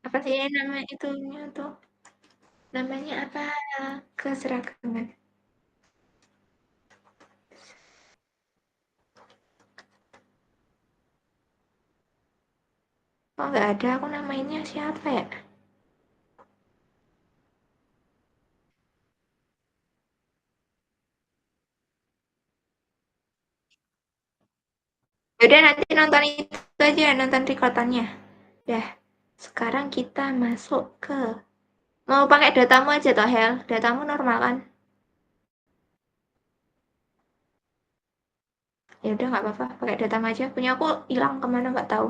Apa sih nama itunya tuh? Namanya apa? Keseragaman. Oh nggak ada, aku namainnya siapa ya? Yaudah nanti nonton itu aja, nonton recordannya. Dah, sekarang kita masuk ke... Mau pakai datamu aja toh, Hel? Datamu normal kan? Ya udah nggak apa-apa, pakai datamu aja. Punya aku hilang kemana nggak tahu.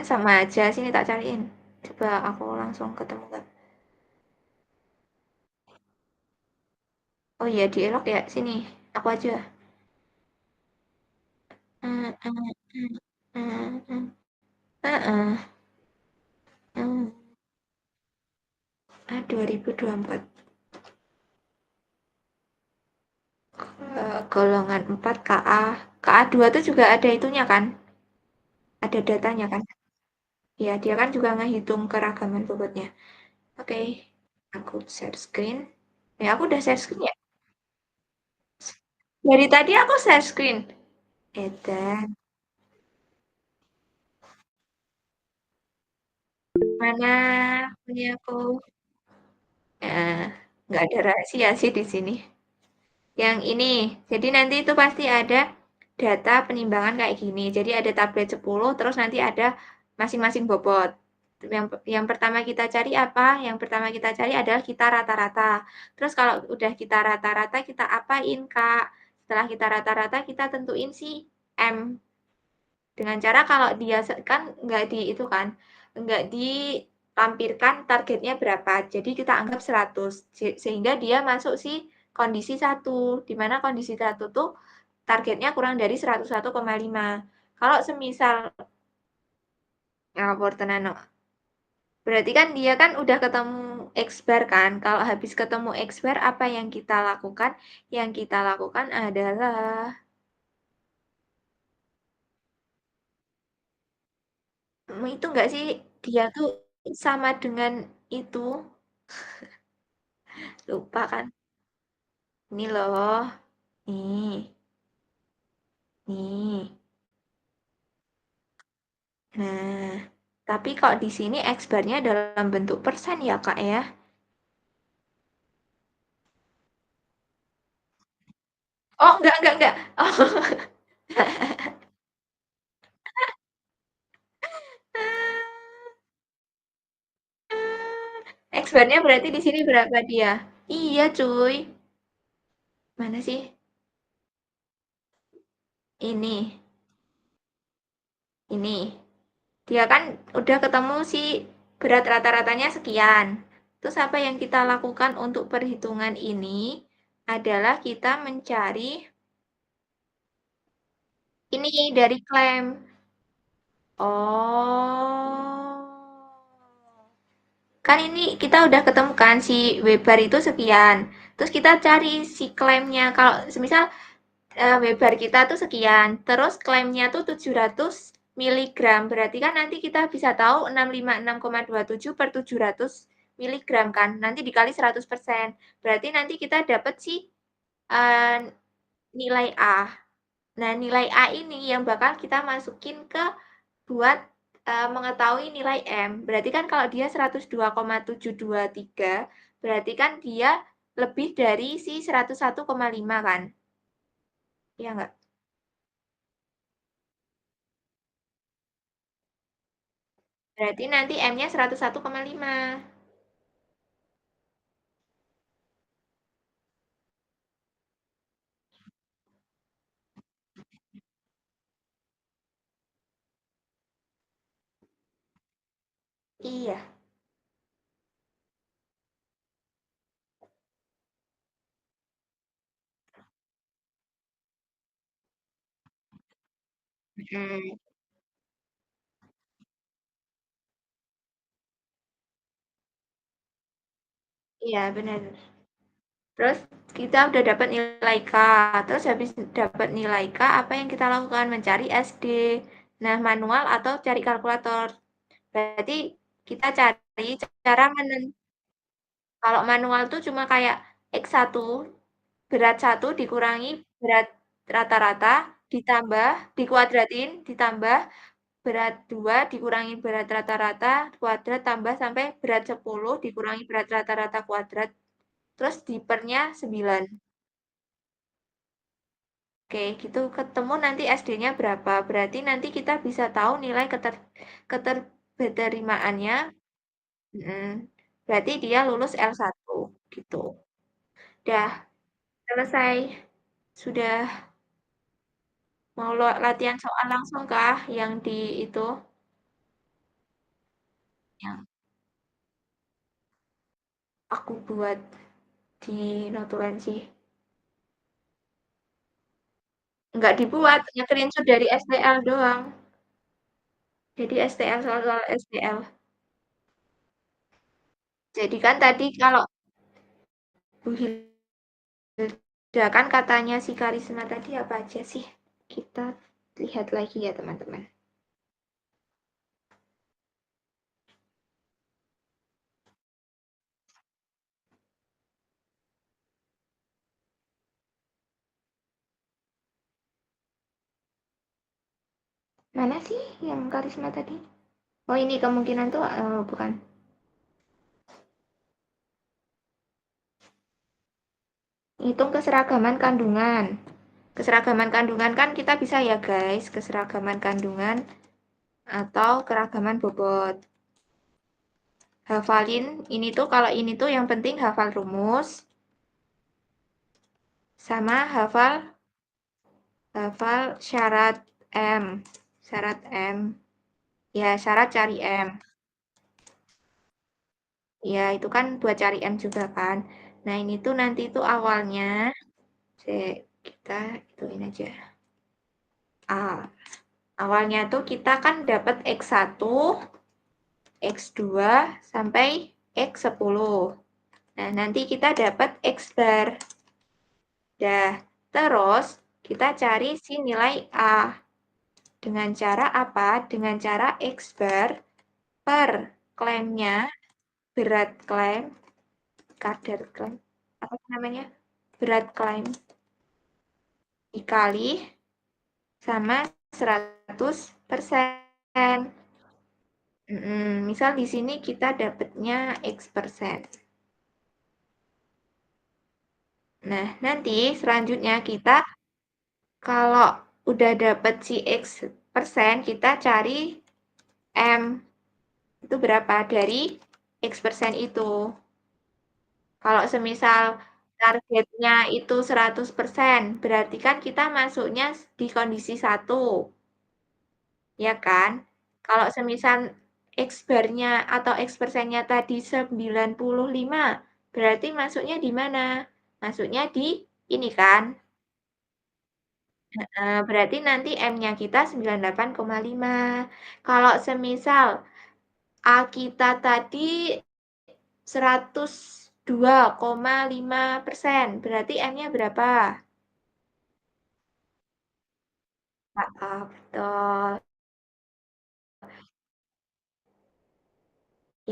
Sama aja, sini tak cariin. Coba aku langsung ketemu nggak? Oh iya, dialog ya. Sini, aku aja. Hmm, hmm, hmm, hmm, hmm. Heeh, hmm. 2024. Golongan 4 KA. KA2 tuh juga ada itunya kan? Ada datanya kan? Ya, dia kan juga ngehitung keragaman bobotnya. Oke, aku share screen. Ya, aku udah share screen ya. Dari tadi aku share screen. Edan, mana punya aku? Ya, nggak ada rahasia sih di sini. Yang ini, jadi nanti itu pasti ada data penimbangan kayak gini. Jadi ada tablet 10, terus nanti ada masing-masing bobot. Yang pertama kita cari apa? Yang pertama kita cari adalah kita rata-rata. Terus kalau udah kita rata-rata, kita apain, Kak? Setelah kita rata-rata, kita tentuin si M. Dengan cara kalau dia kan nggak di itu kan, nggak ditampilkan targetnya berapa. Jadi kita anggap 100. Sehingga dia masuk si kondisi satu, di mana kondisi satu tuh targetnya kurang dari 101,5. Kalau semisal ngapur tenan, no. Berarti kan dia kan udah ketemu X bar kan. Kalau habis ketemu X bar apa yang kita lakukan? Yang kita lakukan adalah itu enggak sih, dia tuh sama dengan itu, lupa kan. Ini loh, nih, nih. Nah, tapi kok di sini X bar-nya dalam bentuk persen ya, Kak ya? Oh, enggak. Oh. X bar-nya berarti di sini berapa dia? Iya, cuy. Mana sih? Ini, ini. Dia kan udah ketemu si berat rata-ratanya sekian. Terus apa yang kita lakukan untuk perhitungan ini adalah kita mencari ini dari klaim. Oh. Kan ini kita udah ketemukan si Weber itu sekian. Terus kita cari si klaimnya. Kalau semisal Weber kita tuh sekian, terus klaimnya tuh 700 miligram. Berarti kan nanti kita bisa tahu 656,27 per 700 miligram kan. Nanti dikali 100%. Berarti nanti kita dapat si eh, nilai A. Nah, nilai A ini yang bakal kita masukin ke buat mengetahui nilai M. Berarti kan kalau dia 102,723, berarti kan dia lebih dari si 101,5 kan? Iya nggak? Berarti nanti M-nya 101,5. Iya. Hmm, iya benar. Terus kita udah dapat nilai K. Terus habis dapat nilai K, apa yang kita lakukan? Mencari SD. Nah, manual atau cari kalkulator. Berarti kita cari cara kalau manual tuh cuma kayak X1, berat 1 dikurangi berat rata-rata, ditambah, dikuadratin, ditambah berat 2 dikurangi berat rata-rata, kuadrat, tambah sampai berat 10 dikurangi berat rata-rata kuadrat, terus dipernya 9. Oke, gitu ketemu nanti SD-nya berapa. Berarti nanti kita bisa tahu nilai keterterimaannya. Mm, berarti dia lulus L1 gitu. Udah selesai. Sudah mau latihan soal langsung kah yang di itu yang aku buat di notulensi? Nggak dibuat, nge-screenshot dari STL doang. Jadi STL soal STL. Jadi kan tadi kalau Bu Hilda kan katanya si Karisma tadi apa aja sih? Kita lihat lagi ya teman-teman. Mana sih yang Karisma tadi? Oh ini kemungkinan tuh bukan. Hitung keseragaman kandungan. Keseragaman kandungan kan kita bisa ya guys, keseragaman kandungan atau keragaman bobot. Hafalin ini tuh kalau ini tuh yang penting hafal rumus sama hafal hafal syarat M. Syarat M. Ya, syarat cari M. Ya, itu kan buat cari M juga kan. Nah, ini tuh nanti tuh awalnya kita ituin aja. Awalnya tuh kita kan dapat X1, X2 sampai X10. Nah, nanti kita dapat X bar. Dah, terus kita cari si nilai A. Dengan cara apa? Dengan cara X bar per klaimnya, berat klaim, kadar klaim, apa namanya? Berat klaim dikali sama 100%. Misal di sini kita dapatnya X%. Nah, nanti selanjutnya kita kalau udah dapat si X%, kita cari M. Itu berapa dari X% itu. Kalau semisal targetnya itu 100%, berarti kan kita masuknya di kondisi 1, ya kan? Kalau semisal X barnya atau X persennya tadi 95, berarti masuknya di mana? Masuknya di ini kan? Berarti nanti M-nya kita 98,5. Kalau semisal A kita tadi 102,5%, berarti M-nya berapa? Betul.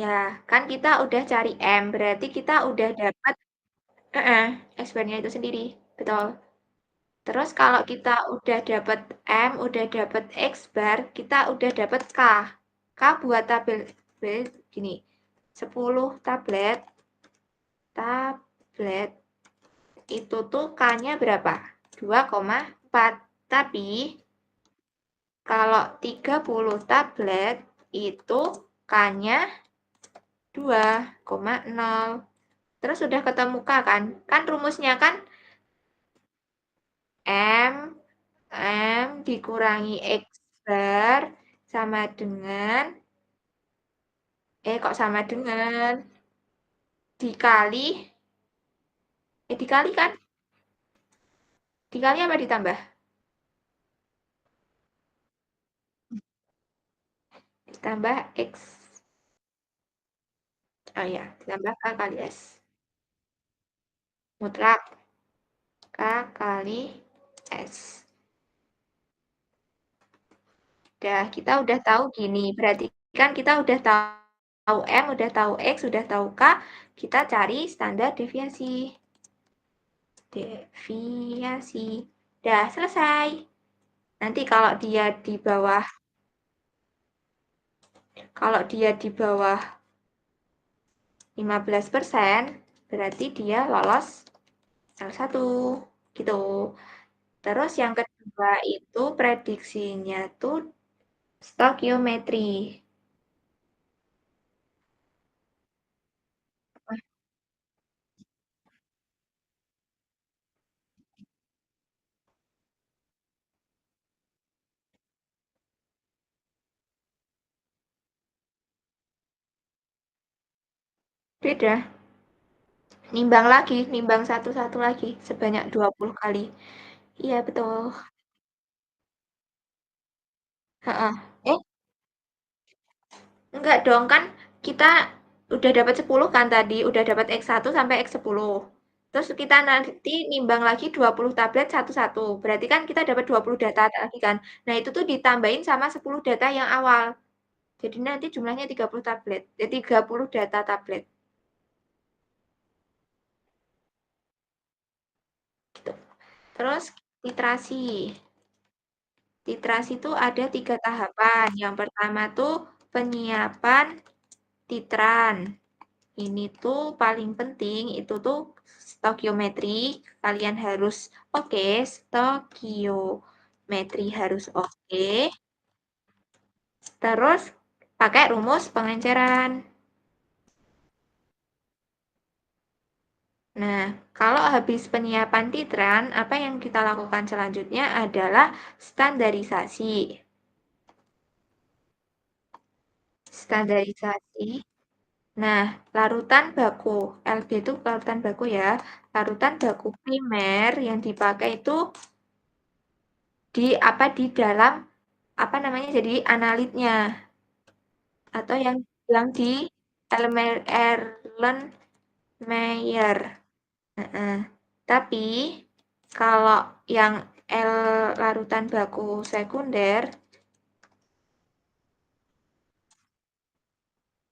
Ya, kan kita udah cari M, berarti kita udah dapat X-bar-nya itu sendiri. Betul. Terus kalau kita udah dapat M, udah dapat X-bar, kita udah dapat K. K buat tabel gini. 10 tablet itu tuh K-nya berapa? 2,4. Tapi kalau 30 tablet itu K-nya 2,0. Terus sudah ketemu K kan? Kan rumusnya kan M dikurangi X bar sama dengan kok sama dengan dikali dikali kan? Dikali apa ditambah? Ditambah X. Oh ya, ditambah K kali S. mutlak K kali S. Udah, kita udah tahu gini. Berarti kan kita udah tahu M, udah tahu X, udah tahu K. Kita cari standar deviasi. Deviasi. Udah selesai. Nanti kalau dia di bawah 15%, berarti dia lolos L1. Gitu. Terus yang kedua itu prediksinya tuh stokiometri. Beda. Nimbang satu-satu lagi sebanyak 20 kali. Iya, betul. Heeh. Eh, enggak dong kan kita udah dapat 10 kan tadi, udah dapat X1 sampai X10. Terus kita nanti nimbang lagi 20 tablet satu-satu. Berarti kan kita dapat 20 data lagi kan. Nah, itu tuh ditambahin sama 10 data yang awal. Jadi nanti jumlahnya 30 tablet. Jadi 30 data tablet gitu. Terus titrasi. Titrasi itu ada 3 tahapan. Yang pertama tuh penyiapan titran. Ini tuh paling penting, itu tuh stokiometri. Kalian harus oke, stokiometri harus oke. Terus pakai rumus pengenceran. Nah, kalau habis penyiapan titran, apa yang kita lakukan selanjutnya adalah standarisasi. Standarisasi. Nah, larutan baku. LB itu larutan baku ya. Larutan baku primer yang dipakai itu di dalam apa namanya jadi analitnya atau yang bilang di Erlenmeyer. Heeh. Tapi kalau yang L larutan baku sekunder,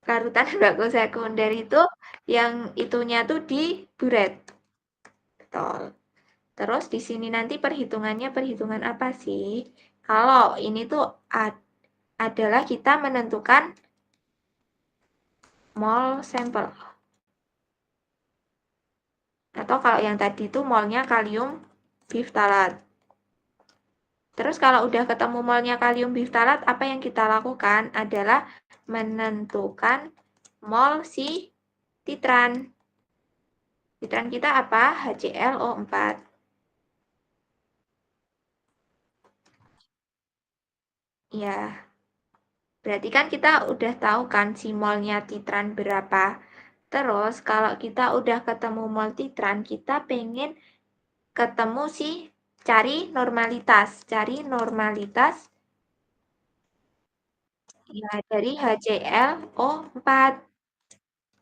larutan baku sekunder itu yang itunya tuh di buret. Betul. Terus di sini nanti perhitungannya perhitungan apa sih? Kalau ini tuh adalah kita menentukan mol sampel. Atau kalau yang tadi itu molnya kalium biftalat. Terus kalau udah ketemu molnya kalium biftalat, apa yang kita lakukan adalah menentukan mol si titran. Titran kita apa? HClO4. Ya, berarti kan kita udah tahu kan si molnya titran berapa. Terus kalau kita udah ketemu mol titran, kita pengen ketemu sih cari normalitas. Cari normalitas ya dari HClO4.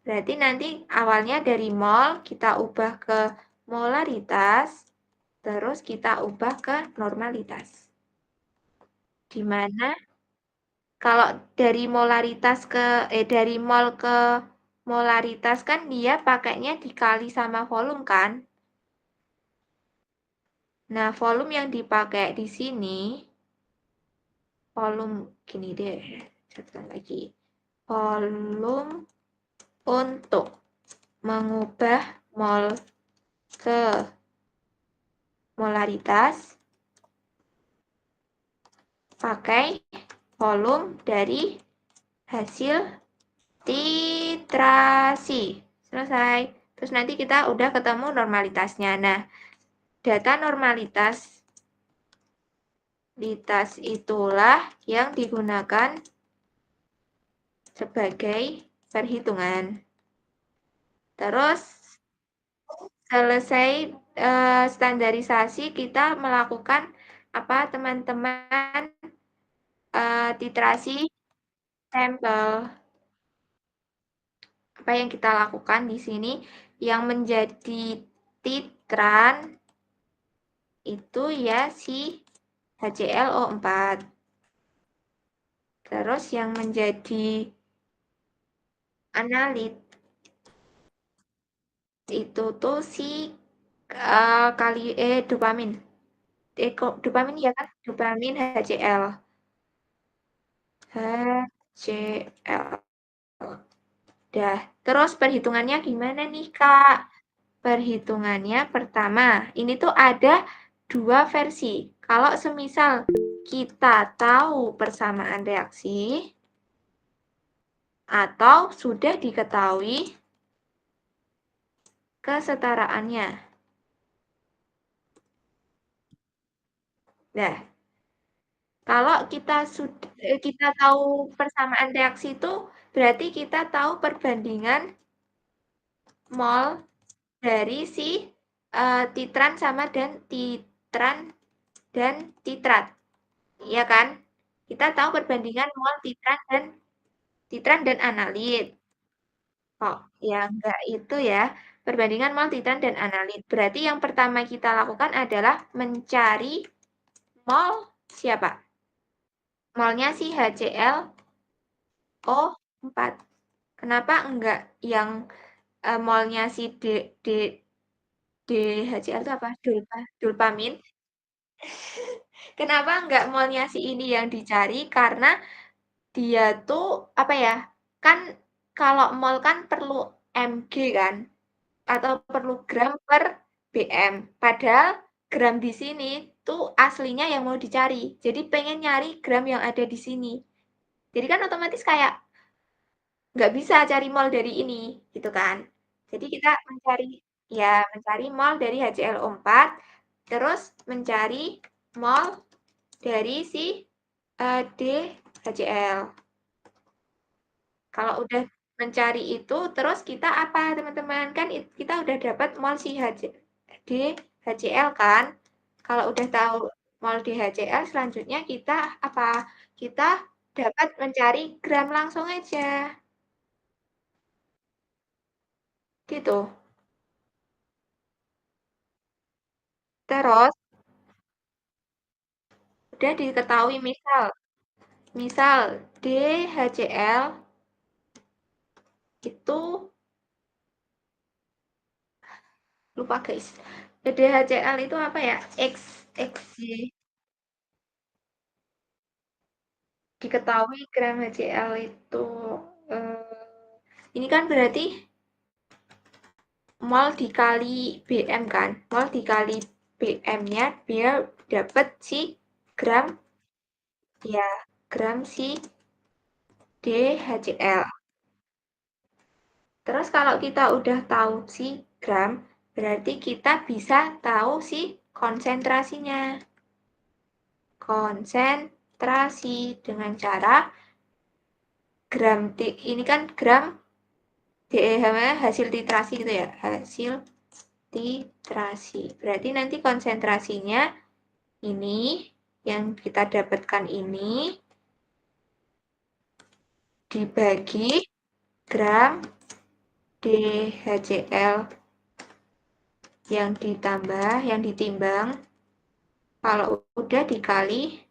Berarti nanti awalnya dari mol kita ubah ke molaritas, terus kita ubah ke normalitas. Di mana kalau dari molaritas dari mol ke molaritas kan dia pakainya dikali sama volume kan? Nah, volume yang dipakai di sini, volume gini deh, satu lagi. Volume untuk mengubah mol ke molaritas pakai volume dari hasil titrasi. Selesai. Terus nanti kita udah ketemu normalitasnya. Nah, data normalitas itulah yang digunakan sebagai perhitungan. Terus selesai standarisasi, kita melakukan apa teman-teman titrasi sampel. Apa yang kita lakukan di sini yang menjadi titran itu ya si HClO4. Terus yang menjadi analit itu tuh si dopamin. Kok dopamin ya kan? Dopamin HCl. HCl. Dah, terus perhitungannya gimana nih, Kak? Perhitungannya pertama, ini tuh ada dua versi. Kalau semisal kita tahu persamaan reaksi atau sudah diketahui kesetaraannya. Nah, kalau kita tahu persamaan reaksi itu berarti kita tahu perbandingan mol dari si titran sama dan titran dan titrat. Iya kan? Kita tahu perbandingan mol titran dan analit. Oh, ya enggak itu ya. Perbandingan mol titran dan analit. Berarti yang pertama kita lakukan adalah mencari mol siapa? Molnya si HClO4. Kenapa enggak yang molnya si DHCl itu apa? Dulpamin. Kenapa enggak molnya si ini yang dicari? Karena dia tuh apa ya? Kan kalau mol kan perlu mg kan atau perlu gram per bm. Padahal gram di sini tuh aslinya yang mau dicari. Jadi pengen nyari gram yang ada di sini. Jadi kan otomatis kayak nggak bisa cari mol dari ini, gitu kan? Jadi kita mencari mol dari HClO4, terus mencari mol dari si DHCl. Kalau udah mencari itu, terus kita apa, teman-teman? Kan kita udah dapat mol si DHCl kan? Kalau udah tahu mol DHCl, selanjutnya kita apa? Kita dapat mencari gram langsung aja. Gitu. Terus, udah diketahui misal DHCl itu lupa guys. DHCl itu apa ya? XY. Diketahui gram HCl itu ini kan berarti mol dikali BM kan? Mol dikali BM-nya biar dapat si gram ya, gram si DHCl. Terus kalau kita udah tahu si gram, berarti kita bisa tahu si konsentrasinya. Konsentrasi dengan cara gram ini kan gram hasil titrasi gitu ya, hasil titrasi. Berarti nanti konsentrasinya ini yang kita dapatkan ini dibagi gram DHCl yang ditimbang, kalau udah dikali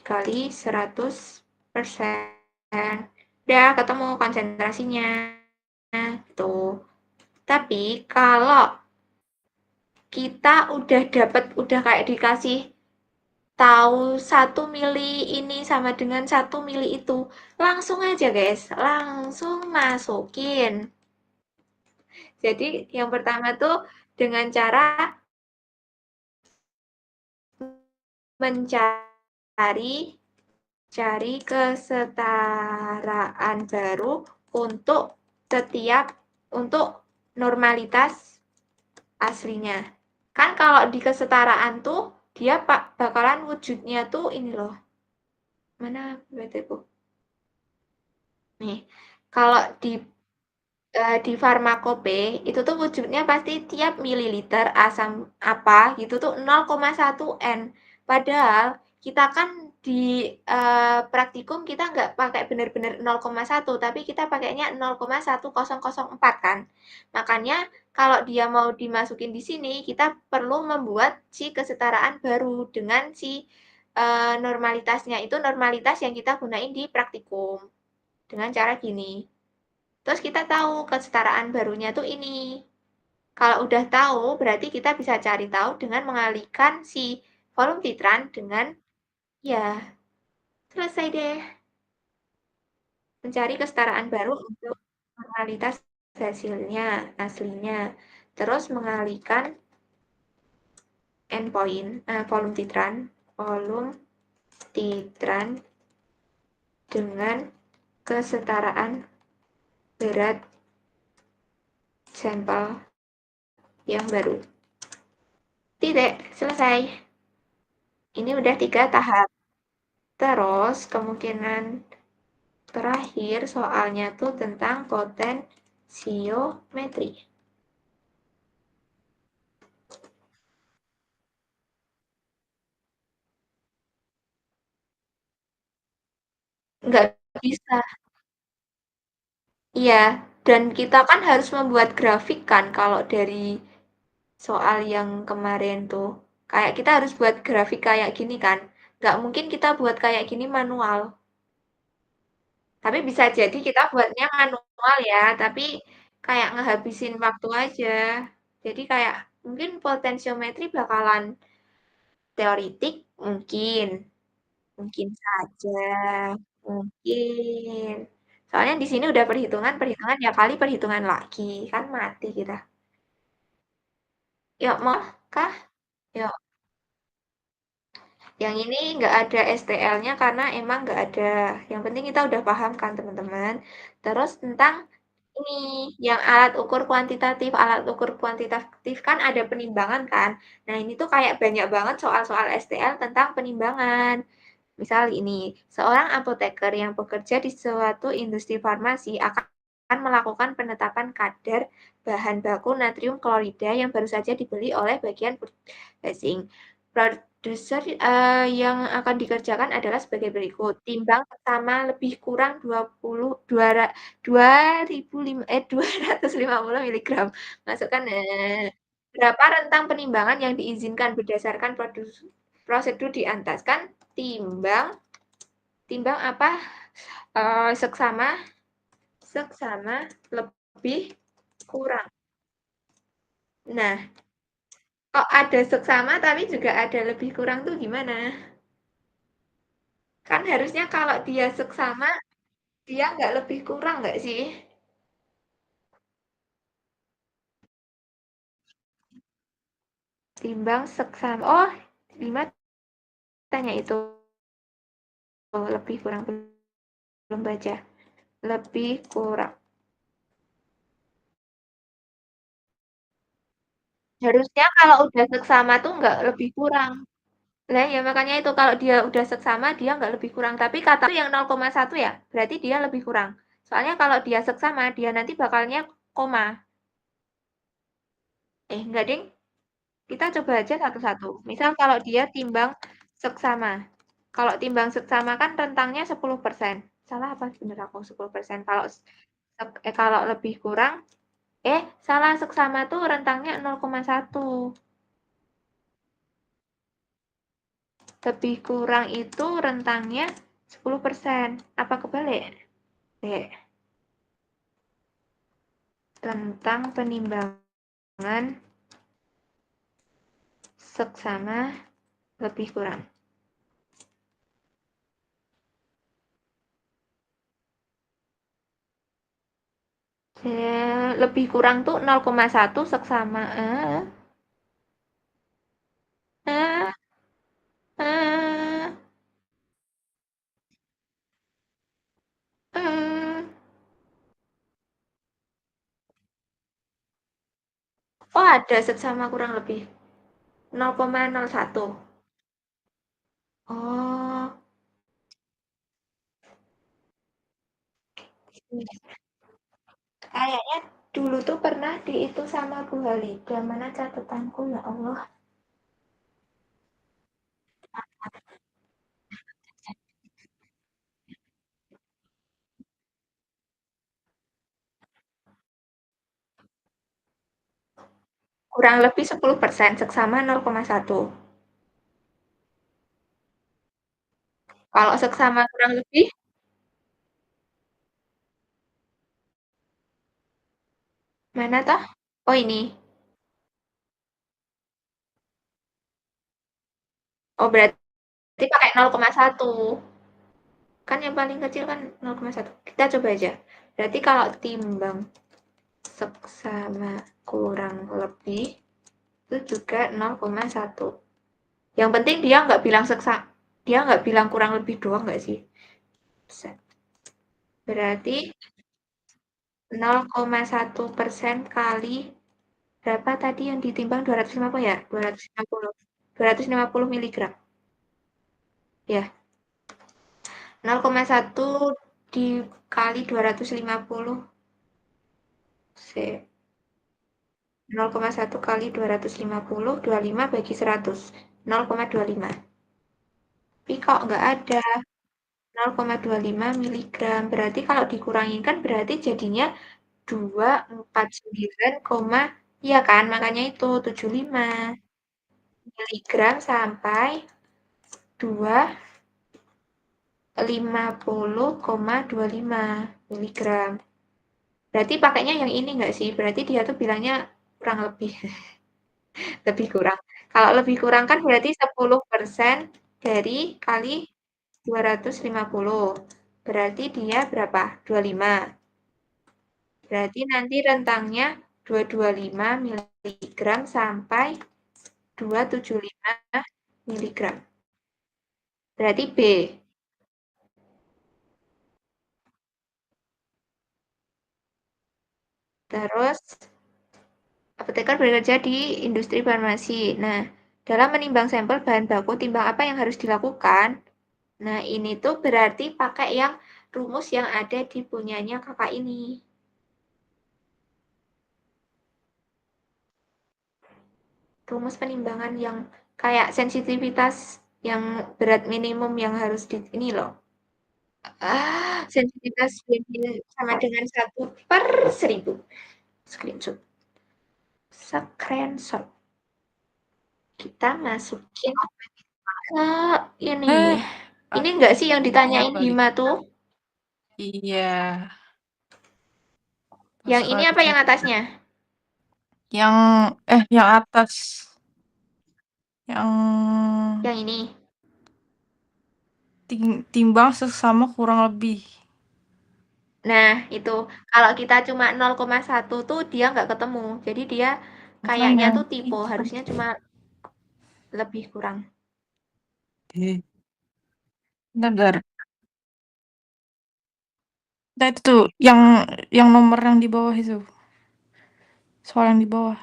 100%. Udah ketemu konsentrasinya. Tuh. Tapi kalau kita udah kayak dikasih tahu 1 mili ini sama dengan 1 mili itu, langsung aja guys, langsung masukin. Jadi yang pertama tuh dengan cara cari kesetaraan baru untuk normalitas aslinya. Kan kalau di kesetaraan tuh dia bakalan wujudnya tuh ini loh. Mana BTku? Nih, kalau di farmakope itu tuh wujudnya pasti tiap mililiter asam apa gitu tuh 0,1 N. Padahal kita kan di praktikum kita nggak pakai benar-benar 0,1, tapi kita pakainya 0,1004 kan. Makanya kalau dia mau dimasukin di sini, kita perlu membuat si kesetaraan baru dengan si normalitasnya itu normalitas yang kita gunain di praktikum. Dengan cara gini. Terus kita tahu kesetaraan barunya tuh ini. Kalau udah tahu, berarti kita bisa cari tahu dengan mengalihkan si volume titran dengan, ya, selesai deh. Mencari kesetaraan baru untuk normalitas hasilnya, aslinya. Terus mengalihkan endpoint, volume titran dengan kesetaraan berat sampel yang baru. Titik, selesai. Ini udah 3 tahap. Terus kemungkinan terakhir soalnya tuh tentang potensiometri. Nggak bisa. Iya, dan kita kan harus membuat grafik kan kalau dari soal yang kemarin tuh. Kayak kita harus buat grafik kayak gini kan. Nggak mungkin kita buat kayak gini manual. Tapi bisa jadi kita buatnya manual ya, tapi kayak ngehabisin waktu aja. Jadi kayak mungkin potensiometri bakalan teoritik, mungkin. Mungkin saja. Mungkin. Soalnya di sini udah perhitungan, perhitungan ya kali perhitungan lagi. Kan mati kita. Yuk, mau kah? Yuk. Yang ini nggak ada STL-nya karena emang nggak ada. Yang penting kita udah paham kan teman-teman. Terus tentang ini, yang alat ukur kuantitatif. Alat ukur kuantitatif kan ada penimbangan kan. Nah ini tuh kayak banyak banget soal-soal STL tentang penimbangan. Misal ini, seorang apoteker yang bekerja di suatu industri farmasi akan melakukan penetapan kadar bahan baku natrium klorida yang baru saja dibeli oleh bagian purchasing. Produser yang akan dikerjakan adalah sebagai berikut. Timbang pertama lebih kurang 250 miligram. Masukkan berapa rentang penimbangan yang diizinkan berdasarkan prosedur di atas kan timbang timbang apa seksama seksama lebih kurang. Nah, kok ada seksama tapi juga ada lebih kurang tuh gimana? Kan harusnya kalau dia seksama, dia nggak lebih kurang nggak sih? Timbang seksama. Oh, lima tanya itu lebih kurang belum baca. Lebih kurang. Harusnya kalau udah seksama tuh nggak lebih kurang. Lah ya makanya itu kalau dia udah seksama dia nggak lebih kurang. Tapi kata yang 0,1 ya, berarti dia lebih kurang. Soalnya kalau dia seksama dia nanti bakalnya koma. Enggak ding. Kita coba aja satu-satu. Misal kalau dia timbang seksama. Kalau timbang seksama kan rentangnya 10%. Salah apa bener aku 10%? Kalau lebih kurang salah seksama tuh rentangnya 0,1. Lebih kurang itu rentangnya 10%. Apa kebalik? Dek, tentang penimbangan seksama lebih kurang. Lebih kurang tuh 0,1 seksama. Eh, eh, eh. Oh ada seksama kurang lebih 0,01. Oh, kayaknya dulu tuh pernah di itu sama Bu Halida. Mana catatanku ya Allah. kurang lebih 10%, seksama 0,1. Kalau seksama kurang lebih, mana toh? Oh ini. Oh berarti pakai 0,1. Kan yang paling kecil kan 0,1. Kita coba aja. Berarti kalau timbang seksama kurang lebih itu juga 0,1. Yang penting dia nggak bilang dia nggak bilang kurang lebih doang nggak sih? Berarti 0,1% kali berapa tadi yang ditimbang 250 ya? 250. 250 miligram. Ya, 0,1 dikali 250. 0,1 kali 250, 25 bagi 100. 0,25. Tapi kok nggak ada 0,25 miligram. Berarti kalau dikurangin kan berarti jadinya 249, iya kan? Makanya itu 75 miligram sampai 250,25 miligram. Berarti pakainya yang ini nggak sih? Berarti dia tuh bilangnya kurang lebih, lebih kurang. Kalau lebih kurang kan berarti 10% dari kali 250. Berarti dia berapa? 25. Berarti nanti rentangnya 225 miligram sampai 275 miligram. Berarti B. Terus apoteker bekerja di industri farmasi. Nah, dalam menimbang sampel bahan baku, timbang apa yang harus dilakukan? Nah, ini tuh berarti pakai yang rumus yang ada di punyanya kakak ini. Rumus penimbangan yang kayak sensitivitas yang berat minimum yang harus di ini loh. Sensitivitas sama dengan 1/1000. Screenshot. Screenshot. Kita masukin ke ini. Eh, Ini enggak sih yang sinyal ditanyain kali. Bima tuh? Iya, Yang masuk ini apa aja. yang atasnya? Yang yang atas. Yang Yang ini. timbang sesama kurang lebih. Nah, itu. Kalau kita cuma 0,1 tuh dia nggak ketemu. Jadi dia kayaknya Makanya. tuh tipe. Harusnya cuma lebih kurang. Eh, Bentar. Nah, itu tuh yang nomor yang di bawah itu. Soal yang di bawah.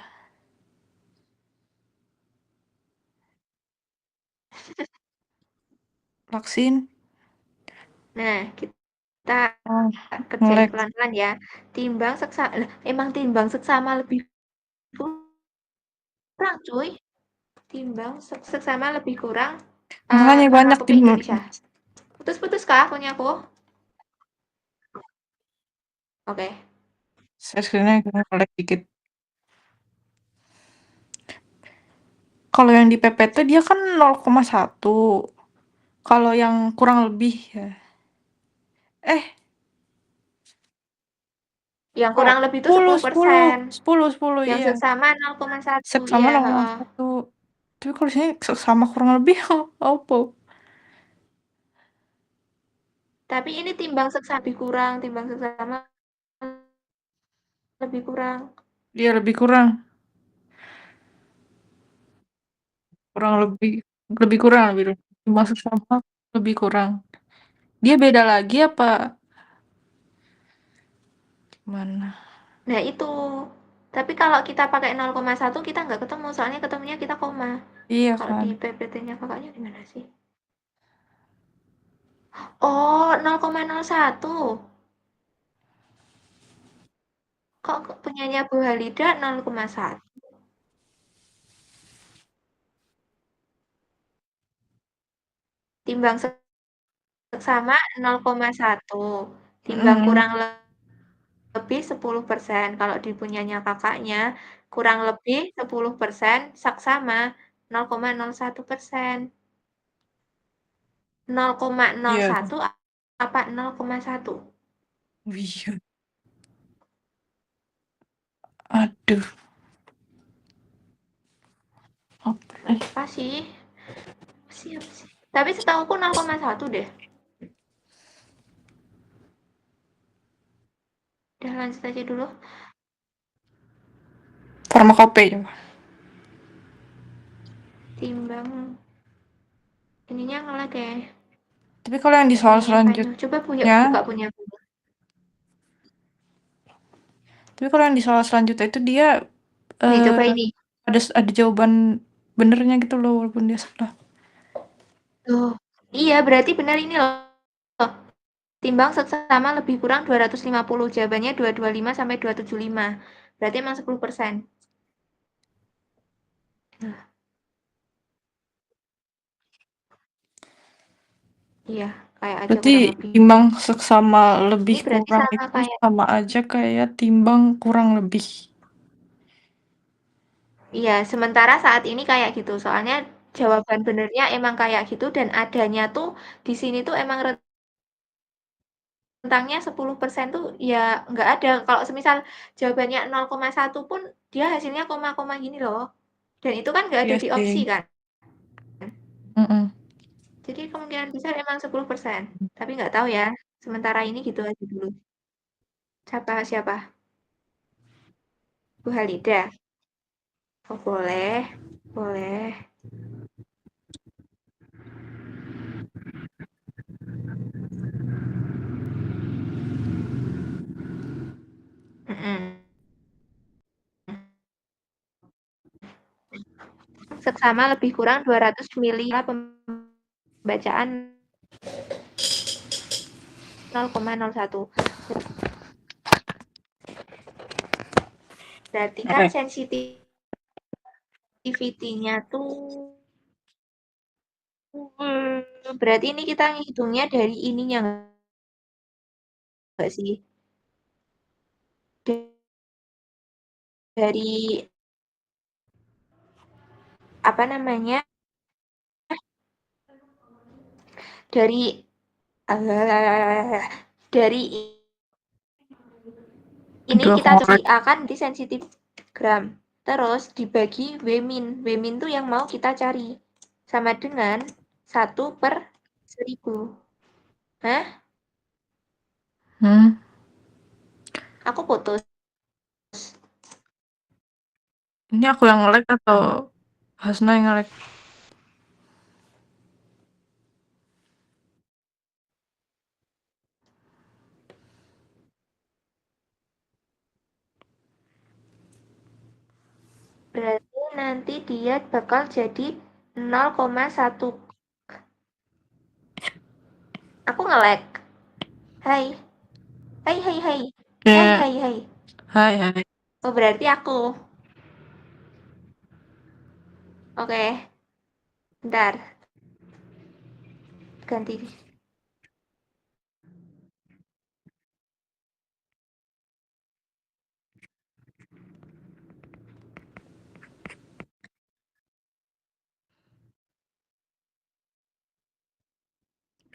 Vaksin. Nah, kita Oh, kerjain ngelek. pelan-pelan ya. Timbang seksama. Emang timbang seksama lebih kurang, cuy. Timbang seksama lebih kurang. Makanya Mama banyak aku tim. Indonesia. Putus-putus kah punya aku? Oke. Share screen-nya ngelek dikit. Kalau yang di PPT dia kan 0,1. Kalau yang kurang lebih ya. Eh, Yang oh, kurang lebih itu 10, 10, 10%. 10, 10, Yang iya. seksama 0,1. Seksama Iya, heeh. 0,1. Tapi kalau sini seksama kurang lebih apa? Tapi ini timbang seksama lebih kurang, timbang seksama lebih kurang. Dia lebih kurang. Kurang lebih kurang lebih masuk sama lebih kurang. Dia beda lagi apa gimana? Nah, itu. Tapi kalau kita pakai 0,1 kita nggak ketemu, soalnya ketemunya kita koma. Iya Kalau kan? di PPT-nya kakaknya gimana sih? Oh, 0,01. Kok punyanya Bu Halida 0,1? Timbang seksama 0,1. Timbang Mm, kurang lebih 10%. Kalau di punyanya Kakaknya kurang lebih 10%, saksama 0,01%. 0,01 Iya. apa 0,1? Iya. Aduh, apa Lupa sih. Siap sih. Tapi setahuku 0,1 deh. Udah lanjut aja dulu. farmakope coba. Timbang ininya ngelag ya. Tapi kalau yang di soal Ininya Final. Coba selanjutnya, buka punya aku. tapi kalau yang di soal selanjutnya itu dia Nih eh, coba ini. ada jawaban benernya gitu loh walaupun dia salah. Loh, iya berarti benar ini loh. Timbang seksama lebih kurang 250. Jawabannya 225 sampai 275. Berarti emang 10%. Nah, iya, kayak aja Berarti kurang lebih. timbang seksama lebih Ini berarti kurang sama itu kayak, sama aja kayak timbang kurang lebih. iya, sementara saat ini kayak gitu. Soalnya jawaban benernya emang kayak gitu dan adanya tuh di sini tuh emang rentangnya 10% tuh ya nggak ada. Kalau semisal jawabannya 0,1 pun dia hasilnya koma-koma gini loh. Dan itu kan nggak ada Iya di sih. opsi kan. Mm-mm. Jadi kemungkinan besar emang 10%. Tapi nggak tahu ya. Sementara ini gitu aja dulu. Siapa siapa? Bu Halida. Oh, boleh. Boleh. Mm-mm. Seksama lebih kurang 200 mili pembacaan 0,01. Berarti kan Eh, sensitivity-nya tuh berarti ini kita ngitungnya dari ininya nggak sih? Dari apa namanya? Dari dari ini aduh aku kita si ngorek. A kan di sensitif gram. Terus dibagi W-min. W-min tuh yang mau kita cari. Sama dengan 1/1000. Hah? Hmm, Aku putus. ini aku yang nge-lag atau Hasna yang nge-lag? Berarti nanti dia bakal jadi 0,1. Aku nge-lag. Hai. Hai hai hai. Hai Kayak, hai hai. hai hai. Oh berarti aku. Oke. Bentar. Ganti.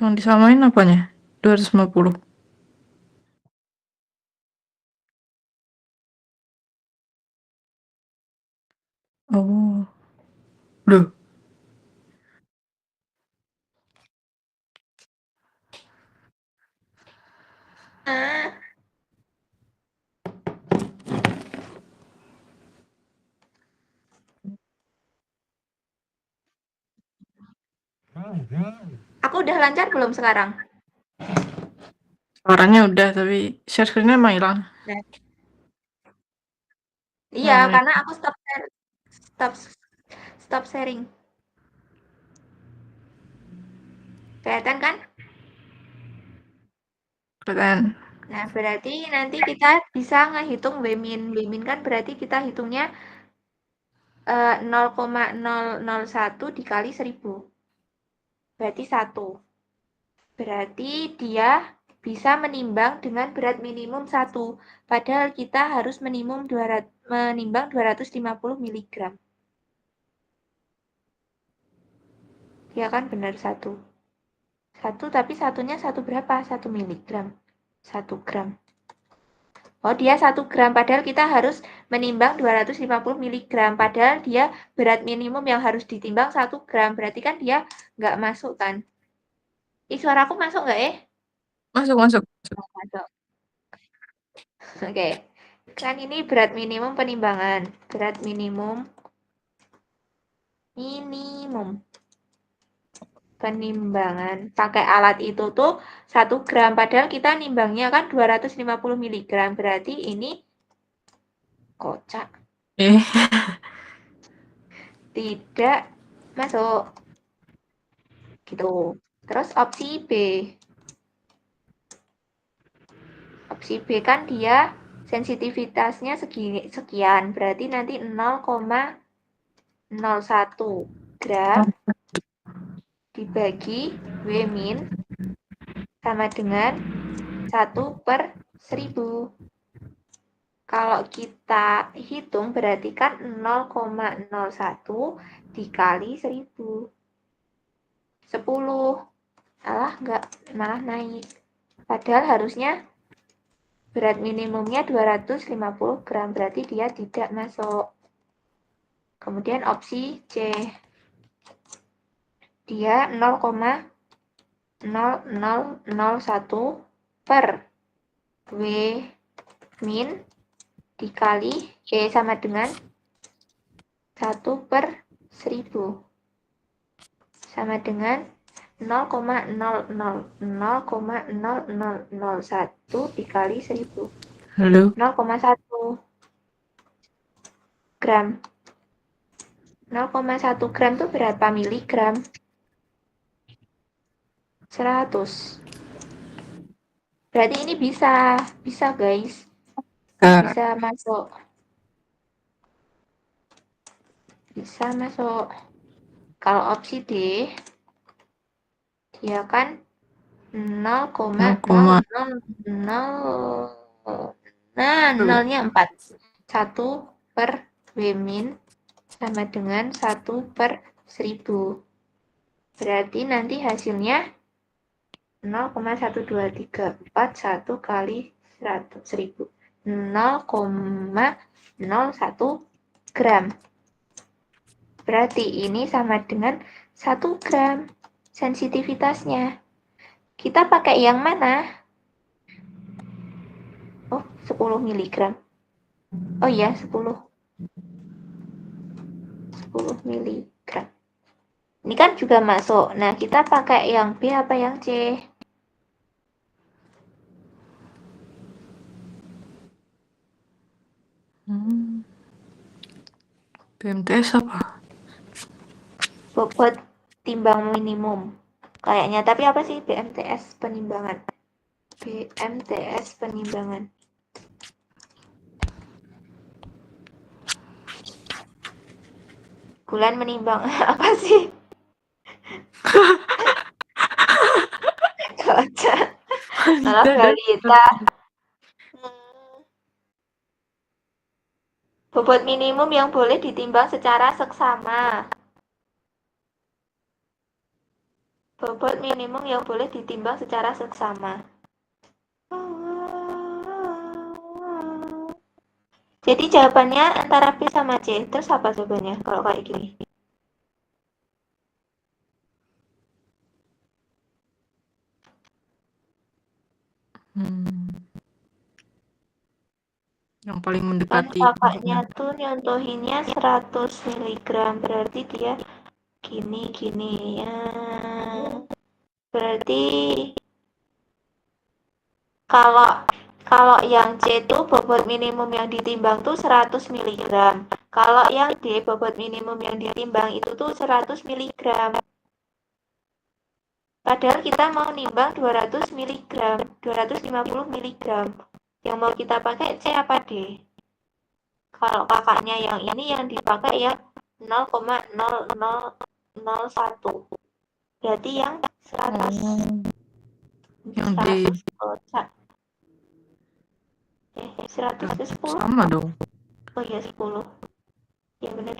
Yang disamain apanya? 250. Oh, loh. Ah, aku udah lancar belum sekarang? Suaranya udah, tapi share screen-nya emang hilang. Nah, iya, Oh, karena aku stop stop sharing. Kelihatan kan? kelihatan. Nah, berarti nanti kita bisa ngehitung W-min. W-min kan berarti kita hitungnya 0,001 dikali 1000. Berarti 1. Berarti dia bisa menimbang dengan berat minimum 1. Padahal kita harus menimbang 250 mg. Ya kan benar 1. 1 tapi satunya 1 berapa? 1 mg. 1 gram. Oh, dia 1 gram. Padahal kita harus menimbang 250 mg. Padahal dia berat minimum yang harus ditimbang 1 gram. Berarti kan dia nggak masuk kan? Suaraku masuk nggak Masuk. Masuk. Oke. Kan ini berat minimum penimbangan. Berat minimum penimbangan pakai alat itu tuh 1 gram. Padahal kita nimbangnya kan 250 mg. Berarti ini kocak. Tidak masuk. Gitu. Terus opsi B. Opsi B kan dia sensitivitasnya sekian. Berarti nanti 0,01 gram dibagi W min sama dengan 1/1000. Kalau kita hitung berarti kan 0,01 dikali 1000. 10. Malah naik. Padahal harusnya berat minimumnya 250 gram, berarti dia tidak masuk. Kemudian opsi C. Dia 0,0001 per W min dikali sama dengan 1/1000 sama dengan 0,0001 dikali 1000. Halo. 0,1 gram. 0,1 gram itu berapa miligram? 100. Berarti ini bisa guys. Bisa masuk. Bisa masuk. Kalau opsi D, dia kan 0,00. Nah, nolnya 4. 1 per W min sama dengan 1/1000. Berarti nanti hasilnya 0,1234 kali 1000. 0,01 gram. Berarti ini sama dengan 1 gram sensitivitasnya. Kita pakai yang mana? Oh, 10 mg. Oh iya, 10 mg. Ini kan juga masuk. Nah, kita pakai yang B apa yang C? BMTS apa? Bobot timbang minimum. Kayaknya, tapi apa sih BMTS penimbangan? BMTS penimbangan. Bulan menimbang apa sih? Kocak. Malah balita. Bobot minimum yang boleh ditimbang secara seksama. Bobot minimum yang boleh ditimbang secara seksama. Jadi jawabannya antara B sama C. Terus apa jawabannya kalau kayak gini? Yang paling mendekati. Kan kakaknya tuh nyontohinnya 100 mg. Berarti dia gini ya. Berarti kalau yang C itu bobot minimum yang ditimbang tuh 100 mg. Kalau yang D bobot minimum yang ditimbang itu tuh 100 mg. Padahal kita mau nimbang 200 mg, 250 mg. Yang mau kita pakai C apa D? Kalau kakaknya yang ini yang dipakai ya 0,0001. Berarti yang 100. Yang D 100 kocak. 100 ke 10. sama dong. Oh iya 10. Ya benar.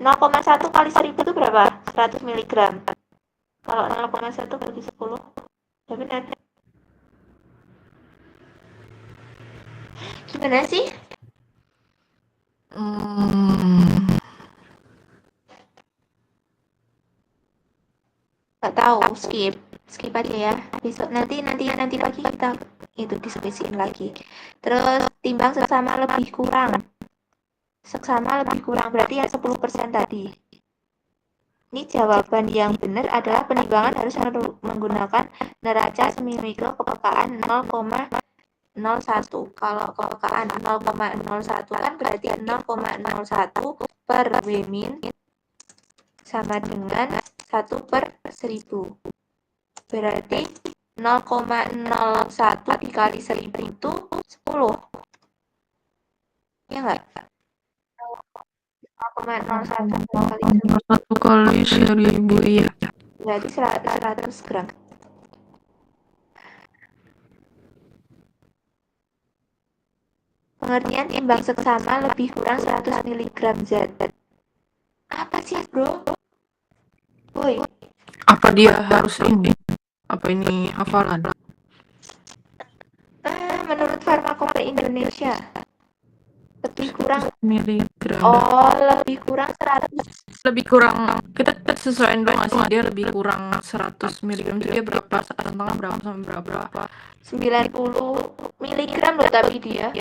0,1 kali 1000 itu berapa? 100 miligram. Kalau 0,1 bagi 10. Ya benar. Gimana sih? Nggak tahu, skip aja ya. Besok nanti pagi kita itu diskusiin lagi. Terus timbang seksama lebih kurang. Seksama lebih kurang berarti yang 10% tadi. Ini jawaban yang benar adalah penimbangan harus menggunakan neraca semimikro kepekaan 0,01. Kalau kepekaan 0,01 kan berarti 0,01 per W min sama dengan 1 per 1000. Berarti 0,01 dikali 1000 itu 10. Ya enggak? 0,01 dikali 1000. 1 kali 1000, iya. Berarti 100 gram. Pengertian timbang seksama lebih kurang 100 mg zat. Apa sih, bro? Woi. Apa dia harus ini? Apa ini hafalan? Menurut Farmakope Indonesia lebih kurang miligram. Oh, lebih kurang 100. Lebih kurang, kita sesuaiin dong sih, dia lebih kurang 100 miligram, dia berapa, rentangnya berapa sampai berapa? 90 miligram loh tapi dia.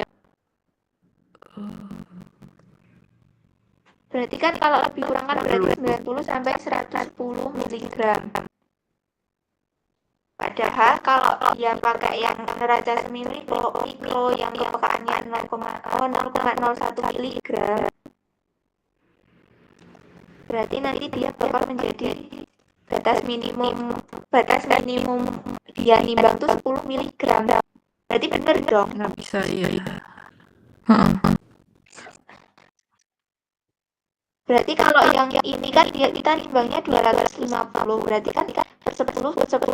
Berarti kan kalau lebih kurang kan berarti 90 sampai 110 miligram. Padahal kalau dia pakai yang neraca semimikro yang kepekaannya 0,01 miligram, berarti nanti dia bakal menjadi batas minimum dia nimbang tuh 10 miligram. Berarti bener dong. Nggak bisa, iya. Berarti kalau yang ini kan kita nimbangnya 250, berarti kan per 10 per 10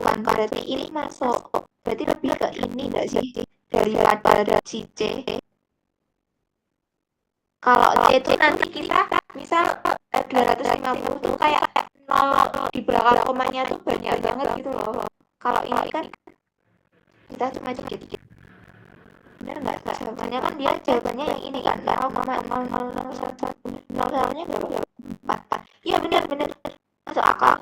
kan, berarti ini masuk. Berarti lebih ke ini enggak sih daripada si C. Kalau C itu nanti kita misal 250 tuh kayak 0 di belakang komanya tuh banyak banget gitu loh. Kalau ini kan kita cuma dikit. Bener nggak? Jawabannya kan dia jawabannya yang ini kan 0,0001. 0,1-nya berapa? 4. Iya bener. Masuk akal.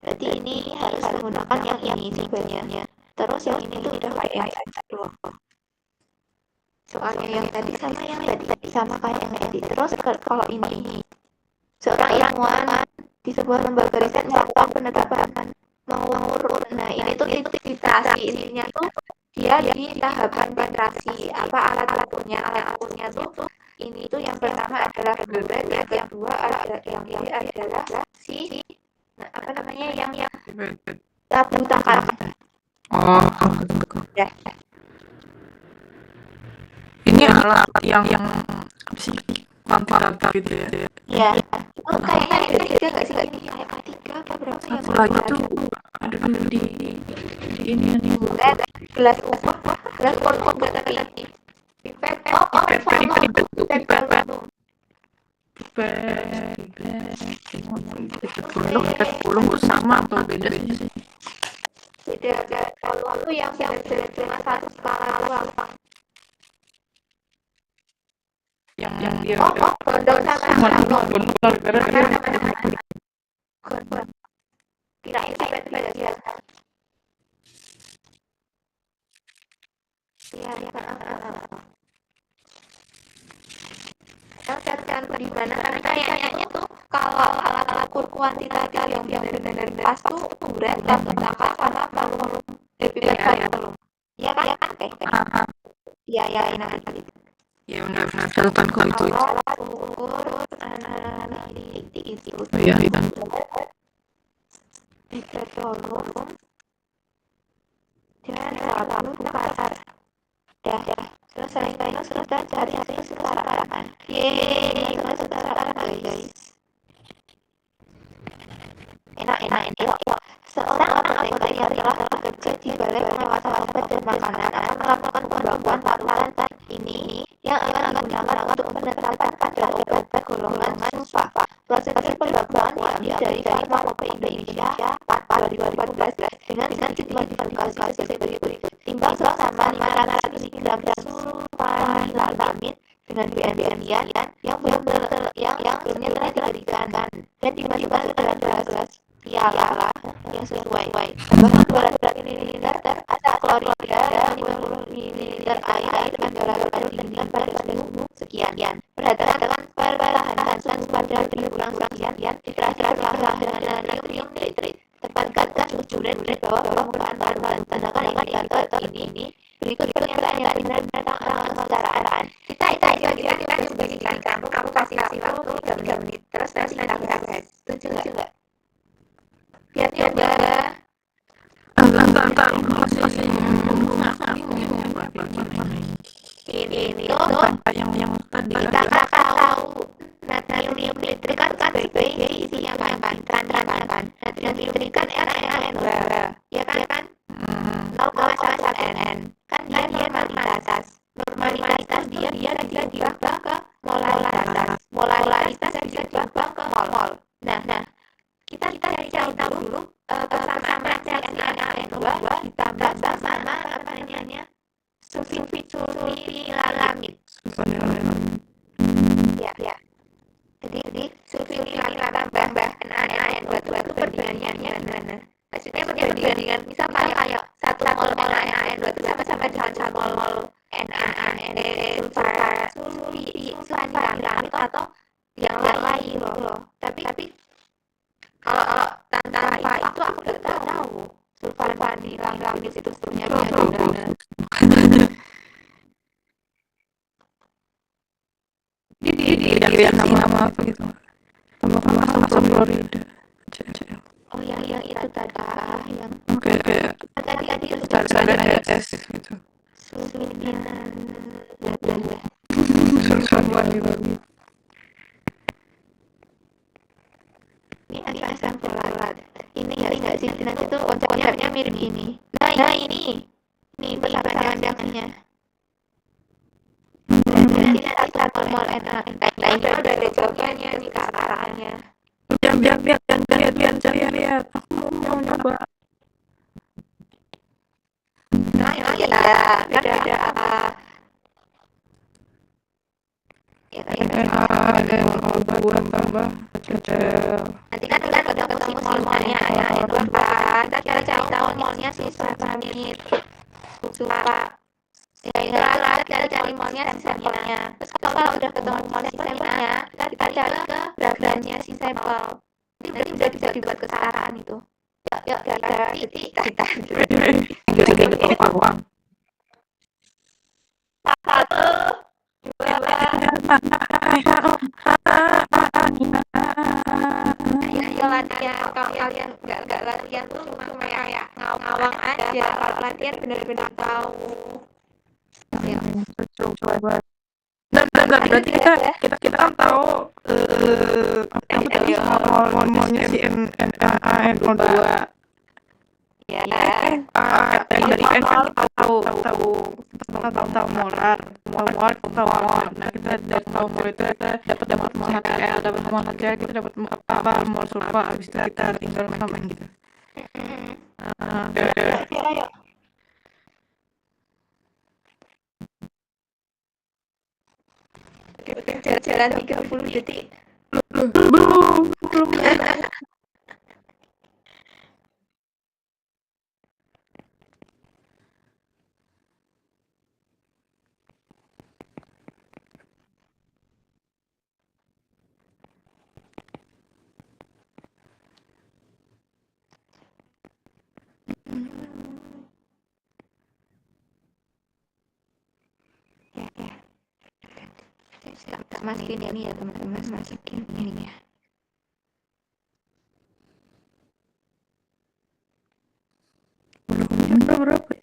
Berarti ini harus menggunakan yang ini jawabannya. Terus yang ini tuh udah kayak loh. Soalnya yang tadi sama yang tadi sama kayak yang tadi. Terus kalau ini seorang ilmuwan di sebuah lembaga riset melakukan penetapan mengukur. Nah ini tuh titrasi, intinya tuh dia di tahapan titrasi. Apa alat ukurnya tuh ini tuh yang pertama adalah berat, yang kedua yang ini adalah si apa namanya yang tabu tangkal. Oh, ya. Ini alat yang sih kuantitatif gitu ya. Ya, itu kayaknya ada 3 nggak sih ini kayak 3 apa berapa ya? Satu lagi tuh ada di ini nih. Gelas ukur kompetitif. Pipet pipet sama atau beda sih? Beda. Kalau itu yang benar-benar cuma satu skala doang. Yang dia Gondol sama gondol karena dia gondol. Kirain pipet biasa. Iya. Kan di mana kayaknya tuh kalau alat ukur kuantitatif yang benar-benar pas tuh berat dan tangkal sama volume pipet volume. Iya kan kayak. Iya nanti. Ya benar catatan kok itu. Alat ukur analitik itu. Iya. Pipet volume dan volume pasar. Dah. Selesai sudah cari hasil sekarang. Yeay, selesai sekarang guys. enak ini kok. Seorang apoteker yang telah bekerja di balai pengawasan obat dan makanan akan melakukan pembagian larutan ini yang akan digunakan untuk penetapan kadar obat golongan sulfa. Proses pembagian diambil dari Farmakope Indonesia Part 2014 dengan sedikit modifikasi sebagai berikut. Timbang bersama 500 mg sulfanilamid dengan BN-BN yang belum telah diberikan dan dimasukkan ke dalam gelas piala yang sesuai. Tambahkan 200 ml asam klorida dan 50 ml air dengan kadar dingin pada suhu sekian. Perhatikan perlahan suhu pada 30 sekian. Terakhir dengan natrium nitrit. Tempatkan suhu red bawah permukaan larutan. Gunakan indikator ini. Berikut pernyataan yang benar tentang kesetaraan. Kita sebagai kamu kasih waktu 3 menit terus kita bahas. Setuju nggak? Biar coba ini yang tadi kita tahu natrium nitrit kan sebagai isi yang kan natrium nitrit kan NaN2 ya kan 0,1 N kan dia normalitas dia bisa diubah ke molaritas bisa diubah ke mol. Nah kita cari tahu dulu persamaan CNAN2 ditambah sama apa namanya sulfanilamid. Ya. Jadi sulfanilamid tambah NaN2 itu perbandingannya gimana? Maksudnya perbandingan misal kayak 1 mol NaN2 itu sama dengan 1 mol sulfanilamid atau yang lain loh. Tapi kalau tanpa itu aku udah tahu sulfanilamid itu sebenarnya gimana. Jadi nama apa gitu, sama asam klorida. Oh yang itu tadi yang kayak tadi itu ada S gitu. Sulfanilamid. Ini ada asam folat. Ini nggak sih nanti tuh konsepnya mirip ini. Nah ini redaksinya. Nanti 1 mol NaN. Nah ini udah ada jawabannya nih kearahannya. Jangan lihat. Aku mau nyoba. Nah ya beda apa? Ya buat tambah cecel. Nanti kan udah ketemu mol-molnya NaN2 kan. Kita cari tahu molnya sulfanilamid. Ya kita cari molnya si sampelnya. Terus kalau udah ketemu mol si sampelnya, kita cari ke beratnya si sampel. Ini berarti udah bisa dibuat kesetaraan itu. Yuk kita uang. 1, 2, ayo latihan. Kalau kalian nggak latihan tuh cuma kayak ngawang aja. Kalau latihan benar-benar tahu. Coba. Dan berarti kita kan tahu apa tadi hormonnya si NaN2. Ya. Dari N kan kita tahu molar, tahu mol. Nah kita dari tahu mol itu kita dapat mol HCl, kita dapat apa mol sulfa. Habis itu kita tinggal samain gitu. Ayo. Jalan 30 detik. Belum. Tak masukin ini ya teman-teman, masukin ini ya. Berapa?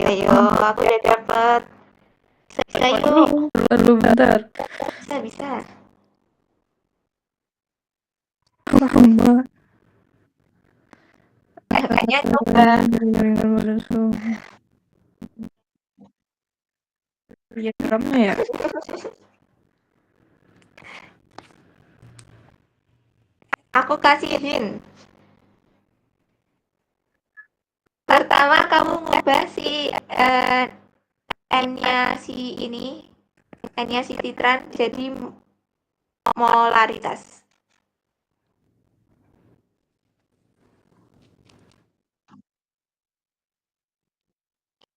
Ayo, aku udah dapet. Bisa yuk. Perlu bentar. Bisa. Lama. Makanya coba. Iya, drama ya. Aku kasih hint. Pertama kamu ngubah si N-nya si ini, N-nya si titran jadi molaritas.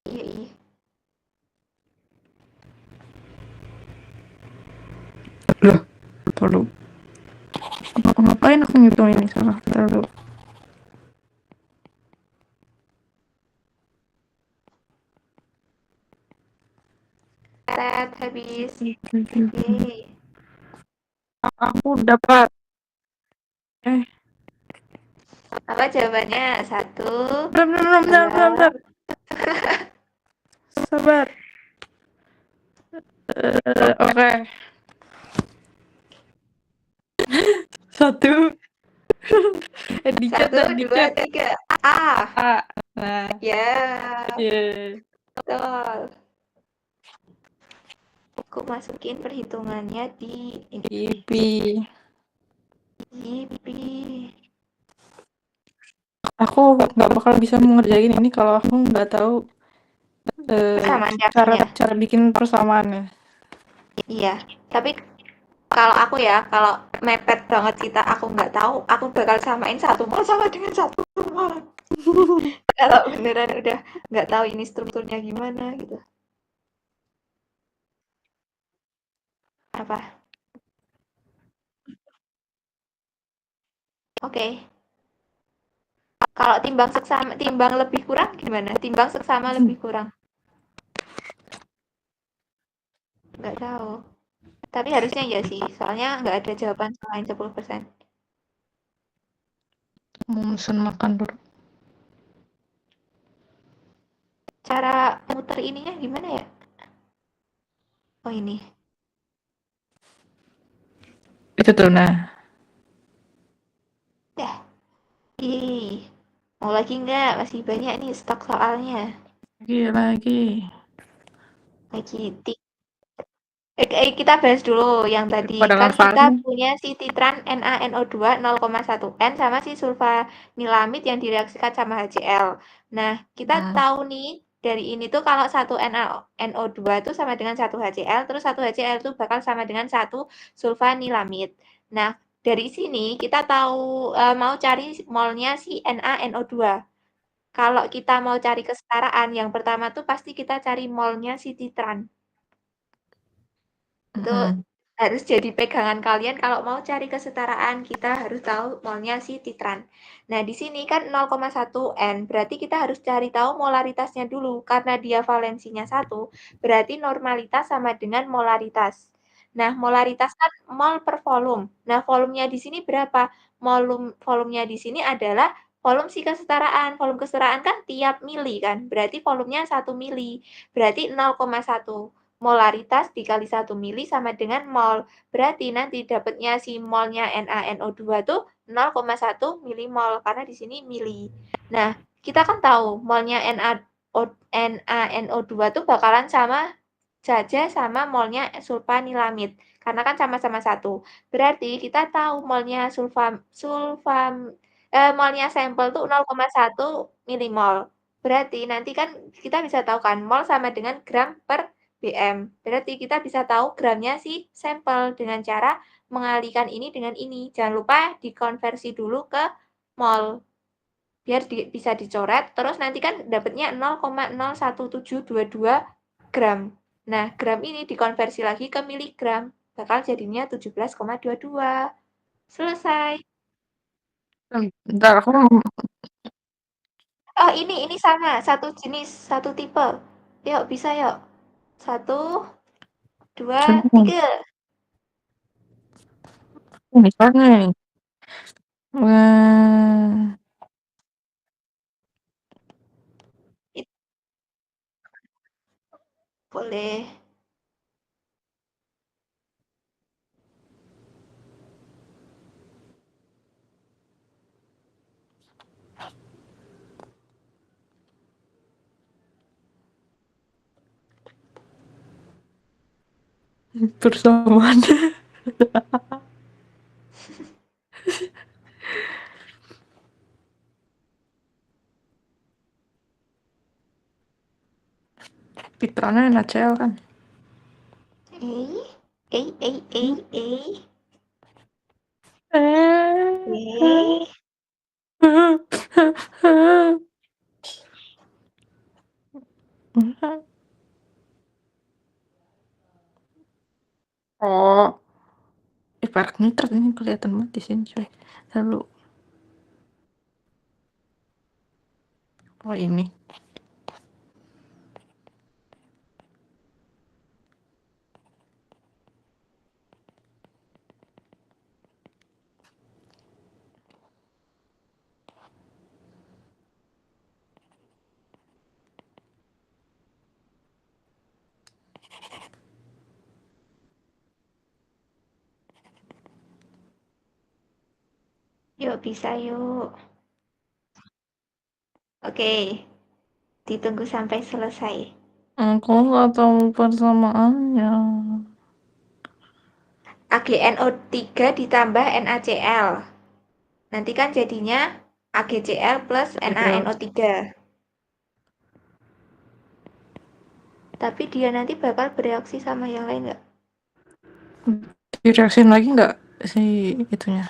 Iya. Loh, perlu. Ngapain aku ngitung ini salah? Terlalu. Set habis. Yeay. Aku dapat. Apa jawabannya? 1, Bentar. 2. Sabar. Oke. 1. Dicat 1, 2, 3. A. Nah, Ya, iya. betul. Aku masukin perhitungannya di ini. Yipi. Yipi. Aku nggak bakal bisa mengerjain ini kalau aku nggak tahu Persamaan cara reaksinya. bikin persamaannya. Iya, tapi kalau aku ya, kalau mepet banget kita aku nggak tahu, aku bakal samain 1 mol sama dengan 1 mol. Kalau beneran udah nggak tahu ini strukturnya gimana gitu. Apa? Oke. Kalau timbang seksama, timbang lebih kurang gimana? Timbang seksama lebih kurang. Nggak tahu. Tapi harusnya ya sih, soalnya nggak ada jawaban selain 10%. Mau mesen makan dulu. Cara muter ininya gimana ya? Oh ini. Itu tuh, nah. Dah. Ih. Mau lagi nggak? Masih banyak nih stok soalnya. Lagi. Lagi kita bahas dulu yang tadi. Pada Kan kita ngafalin. punya si titran NaNO2 0,1N sama si sulfanilamid yang direaksikan sama HCl. Nah, kita tahu nih dari ini tuh kalau 1 NaNO2 itu sama dengan 1 HCl, terus 1 HCl itu bakal sama dengan 1 sulfanilamid. Nah, dari sini kita tahu mau cari molnya si NaNO2. Kalau kita mau cari kesetaraan, yang pertama tuh pasti kita cari molnya si titran. Itu harus jadi pegangan kalian kalau mau cari kesetaraan, kita harus tahu molnya si titran. Nah, di sini kan 0,1 N, berarti kita harus cari tahu molaritasnya dulu. Karena dia valensinya 1, berarti normalitas sama dengan molaritas. Nah, molaritas kan mol per volume. Nah, volumenya di sini berapa? Volumenya di sini adalah volume si kesetaraan. Volume kesetaraan kan tiap mili kan, berarti volumenya 1 mili. Berarti 0,1 molaritas dikali 1 mili sama dengan mol. Berarti nanti dapatnya si molnya NaNO2 tuh 0,1 milimol karena di sini mili. Nah, kita kan tahu molnya NaNO2 tuh bakalan sama saja sama molnya sulfanilamid karena kan sama-sama 1. Berarti kita tahu molnya molnya sampel tuh 0,1 milimol. Berarti nanti kan kita bisa tahu kan mol sama dengan gram per BM. Berarti kita bisa tahu gramnya si sampel dengan cara mengalihkan ini dengan ini. Jangan lupa dikonversi dulu ke mol. Biar bisa dicoret, terus nanti kan dapatnya 0,01722 gram. Nah, gram ini dikonversi lagi ke miligram. Bakal jadinya 17,22. Selesai. Bentar, aku Oh, ini sama. Satu jenis, satu tipe. Yuk, bisa yuk. 1, 2, coba 3. misalnya. Wah, boleh. Persamaan. Fitranya NaCl kan. Eh, eh. Eh, Oh, perak nitrat ini kelihatan banget di sini coy. Lalu, oh ini. yuk bisa yuk. Oke, ditunggu sampai selesai. Aku nggak tahu persamaannya. AgNO3 ditambah NaCl. Nanti kan jadinya AgCl plus Iya. NaNO3. Tapi dia nanti bakal bereaksi sama yang lain nggak? Direaksin lagi nggak si itunya?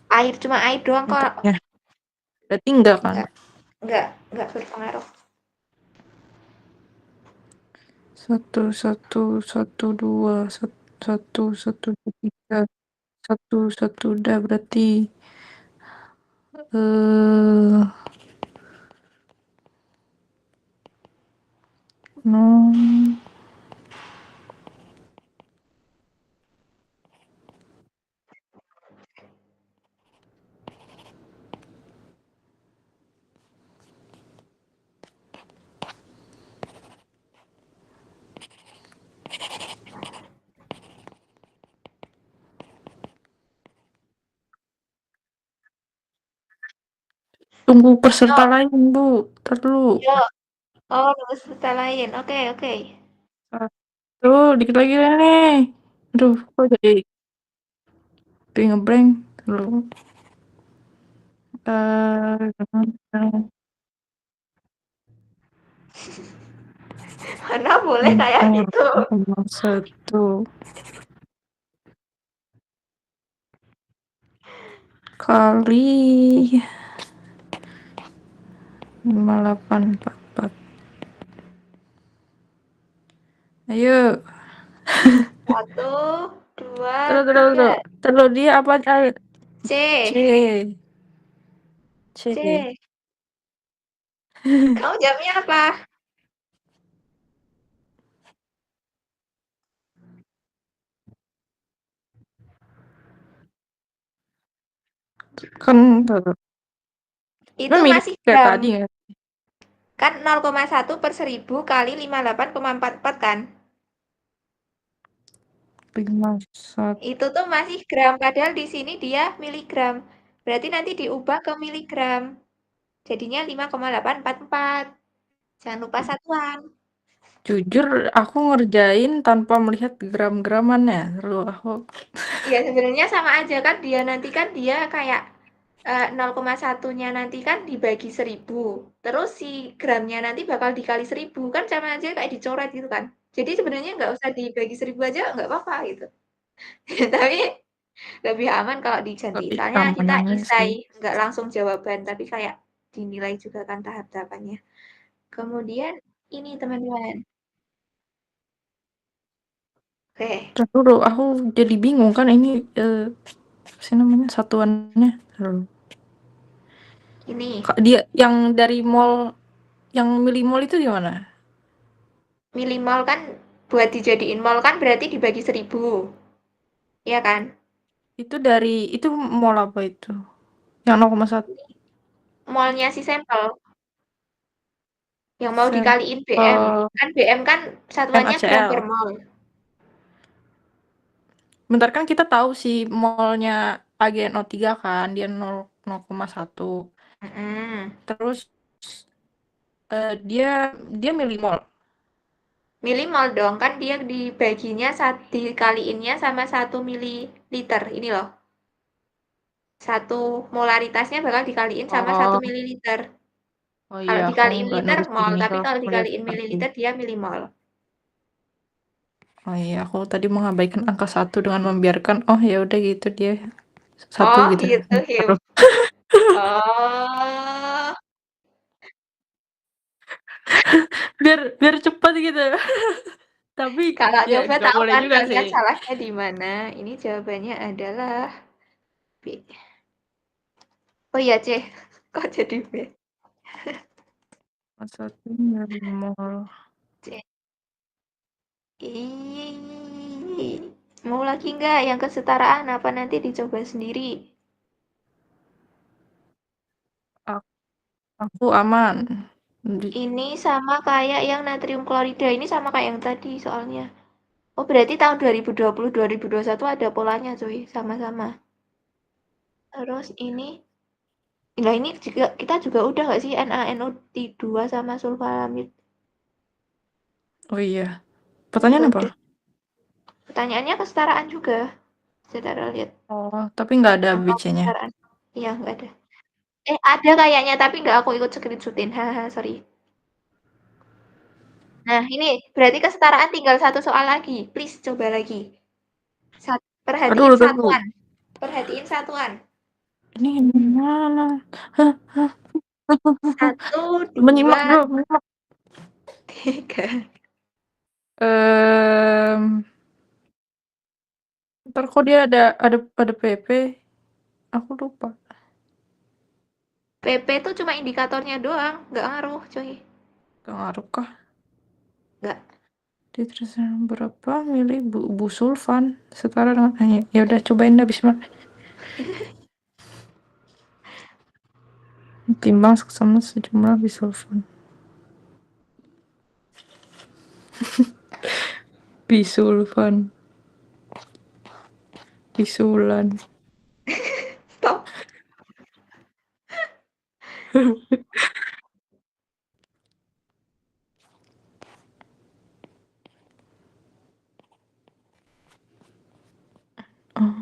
Air, cuma air doang kok. Nitratnya. Berarti enggak kan? Nggak berpengaruh. Satu dua satu tiga satu udah berarti eh no. Tunggu peserta Yuk, lain bu, terlalu yuk. Oh, lulus peserta lain. Oke. satu dikit lagi nih. Aduh, kok jadi ngeblank terlalu. Eh, Mana boleh kayak gitu. satu kali 5844. Ayo. Satu, dua, Terus terus tiga. terus. Terus dia apa aja? C. C. C. C. Kamu jamnya apa? Kan terus. Itu Mirip masih kayak gram. tadi ya. Kan 0,1 per 1000 kali 58,44 kan? 51. Itu tuh masih gram, padahal di sini dia miligram. Berarti nanti diubah ke miligram. Jadinya 5,844. Jangan lupa satuan. Jujur aku ngerjain tanpa melihat gram-gramannya. Terus aku Iya, sebenarnya sama aja kan dia nanti kan dia kayak 0,1-nya nanti kan dibagi 1000. Terus si gramnya nanti bakal dikali 1000. Kan sama aja kayak dicoret gitu kan. Jadi sebenarnya nggak usah dibagi 1000 aja nggak apa-apa gitu. Tapi lebih aman kalau diganti. lebih Soalnya kita keamanannya isai, sih. nggak langsung jawaban, tapi kayak dinilai juga kan tahap-tahapannya. Kemudian ini teman-teman. Oke, Terus dulu aku jadi bingung kan ini apa sih namanya satuannya. Terus. ini Dia yang dari mall, yang milih mall itu gimana? milimol kan buat dijadiin mol kan berarti dibagi 1000. Iya kan? Itu dari itu mall apa itu? Yang 0,1. Molnya si sampel. Yang mau dikaliin BM. Kan BM kan satuannya gram per MACL. mol. Kan BM kan satuannya gram per MACL. mol. Bentar, kan kita tahu sih molnya AgNO3 kan, dia 0,1. Mm-mm. Terus dia milimol. Milimol dong, kan dia dibaginya dikaliinnya sama 1 mililiter. Ini loh. Satu molaritasnya bakal dikaliin sama 1 mililiter. Oh iya, Kalau aku dikaliin nggak liter nerusin mol, nih tapi kalau kalau melihat dikaliin aku. mililiter dia milimol. Oh iya, aku tadi mengabaikan angka 1 dengan membiarkan, oh ya udah gitu dia 1 Oh, gitu. gitu, Him. Terus Oh, biar biar cepat gitu. Tapi kalau ya nyoba nggak tahu boleh kan juga sih. kalian salahnya di mana. Ini jawabannya adalah B. Oh iya, C. Kok jadi B? Satu milimol. C. Ih. Mau lagi nggak yang kesetaraan apa nanti dicoba sendiri? Aku aman. Ini sama kayak yang natrium klorida. Ini sama kayak yang tadi soalnya. Oh, berarti tahun 2020, 2021 ada polanya, cuy. Sama-sama. Terus ini, nah ini juga kita juga udah nggak sih NaNO2 sama sulfalamid? Oh iya. Juga Pertanyaan apa? udah. Pertanyaannya kesetaraan juga. Secara lihat Oh, tapi nggak ada angka BC-nya. kesetaraan. Iya, nggak ada. Ada kayaknya, tapi nggak aku ikut screenshotin. Haha, sorry. Nah, ini berarti kesetaraan tinggal satu soal lagi. Please, coba lagi. Perhatiin Aduh, aduh. satuan. Perhatiin satuan. Ini gimana? Hah? 1, Menyimak 2, dulu, menyimak. 3. Ntar kok dia ada PP? Aku lupa. PP itu cuma indikatornya doang, nggak ngaruh, coy. Gak ngaruh kah? Nggak. Dia terasa berapa mili busulfan setara dengan hanya. Ya udah cobain dah Bismillah. Timbang sama sejumlah bisulfan. Bisulfan. Bisulan. Stop. Oh.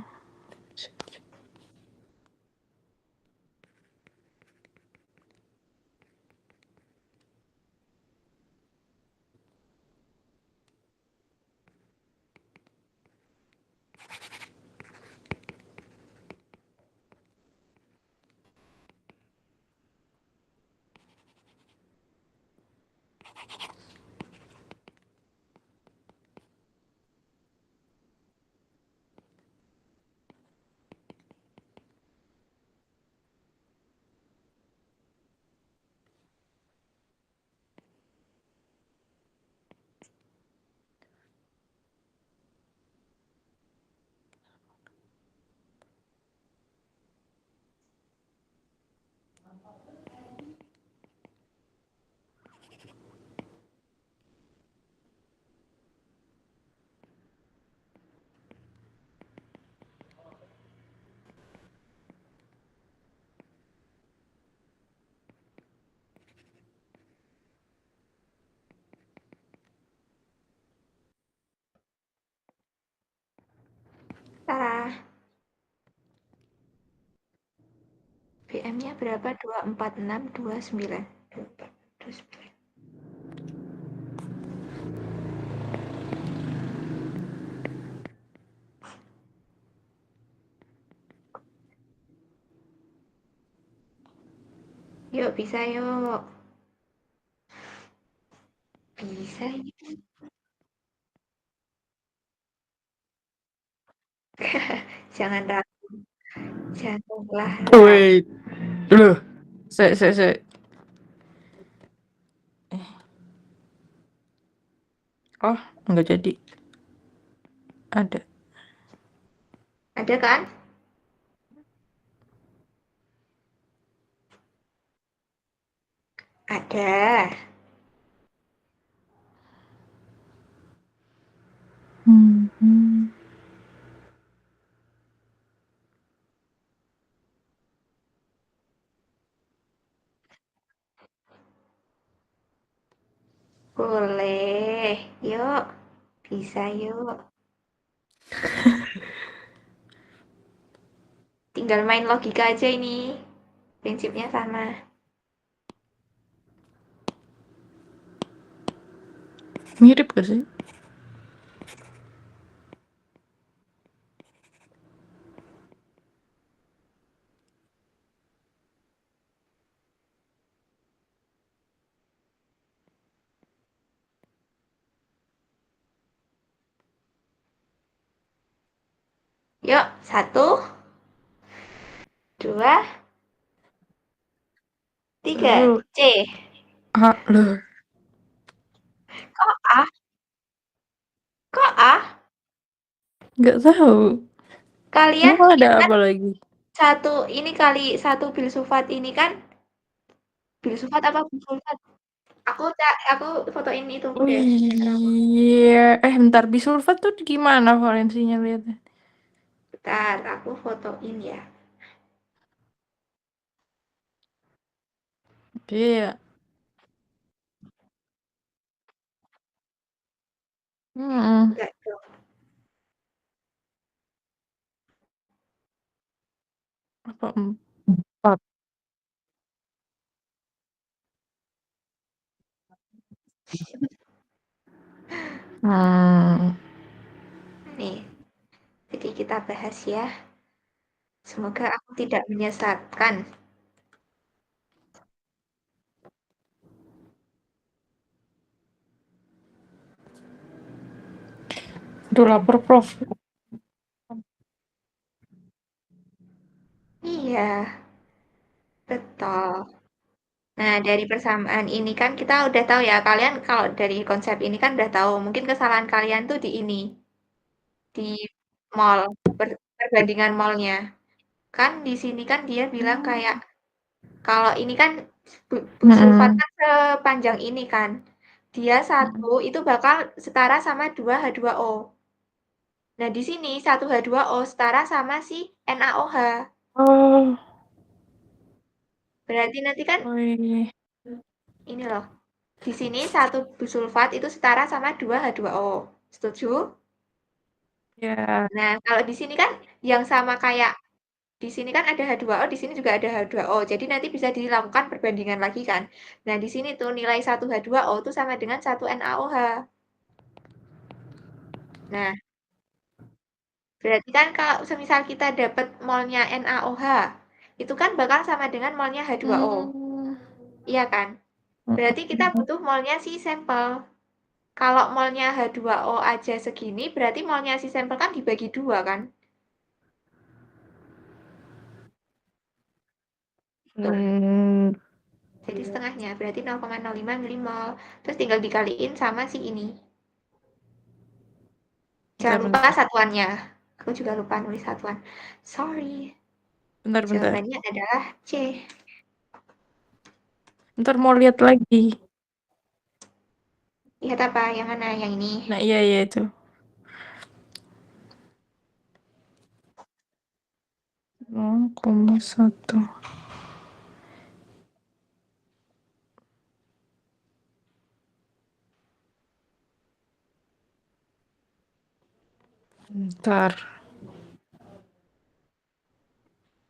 Tara. BM-nya berapa? 24629. 2429. Yuk, bisa yuk. Bisa yuk. Jangan ragu. Janganlah ragu. Wait. Loh. Saya. Oh, nggak jadi. Ada. Ada kan? Ada. Boleh. Yuk. Bisa yuk. Tinggal main logika aja ini. Prinsipnya sama. Mirip gak sih? Yuk, satu, dua, tiga. Lu C. loh. Kok A? Kok A? Nggak tahu. Kalian Emang ada ingat apa lagi? satu ini kali satu filsufat ini kan? Filsufat apa filsufat? Aku fotoin itu Oh deh. Ntar aku. iya. Bentar, bisulfat tuh gimana valensinya lihatnya? Bentar, aku fotoin ya. Iya. Hmm. Enggak dong. Apa empat? Hmm. Nih, jadi kita bahas ya. Semoga aku tidak menyesatkan. Udah lapar, Prof. Iya, betul. Nah, dari persamaan ini kan kita udah tahu ya, kalian kalau dari konsep ini kan udah tahu, mungkin kesalahan kalian tuh di ini, di mall, perbandingan mallnya. Kan di sini kan dia bilang kayak, kalau ini kan busulfat Hmm. kan sepanjang ini kan, dia satu itu bakal setara sama 2H2O. Nah, di sini 1H2O setara sama si NaOH. Oh, Berarti nanti kan oh iya. ini loh, di sini satu busulfat itu setara sama 2H2O. Setuju? Ya, Nah, kalau di sini kan yang sama kayak di sini kan ada H2O, di sini juga ada H2O. Jadi nanti bisa dilakukan perbandingan lagi kan. Nah, di sini tuh nilai 1H2O itu sama dengan 1 NaOH. Nah, berarti kan kalau semisal kita dapat molnya NaOH, itu kan bakal sama dengan molnya H2O. hmm. Iya kan? Berarti kita butuh molnya si sampel. Kalau molnya H2O aja segini, berarti molnya si sampel kan dibagi dua kan? Tuh. Hmm. Jadi setengahnya berarti 0,05 milimol. Terus tinggal dikaliin sama si ini. Jangan Bentar, lupa bentar. satuannya. Aku juga lupa nulis satuan. Sorry. Bentar, bentar. Jawabannya adalah C. Bentar mau lihat lagi. Lihat apa? Yang mana? Yang ini. Nah, iya, iya itu. 0,1. Bentar.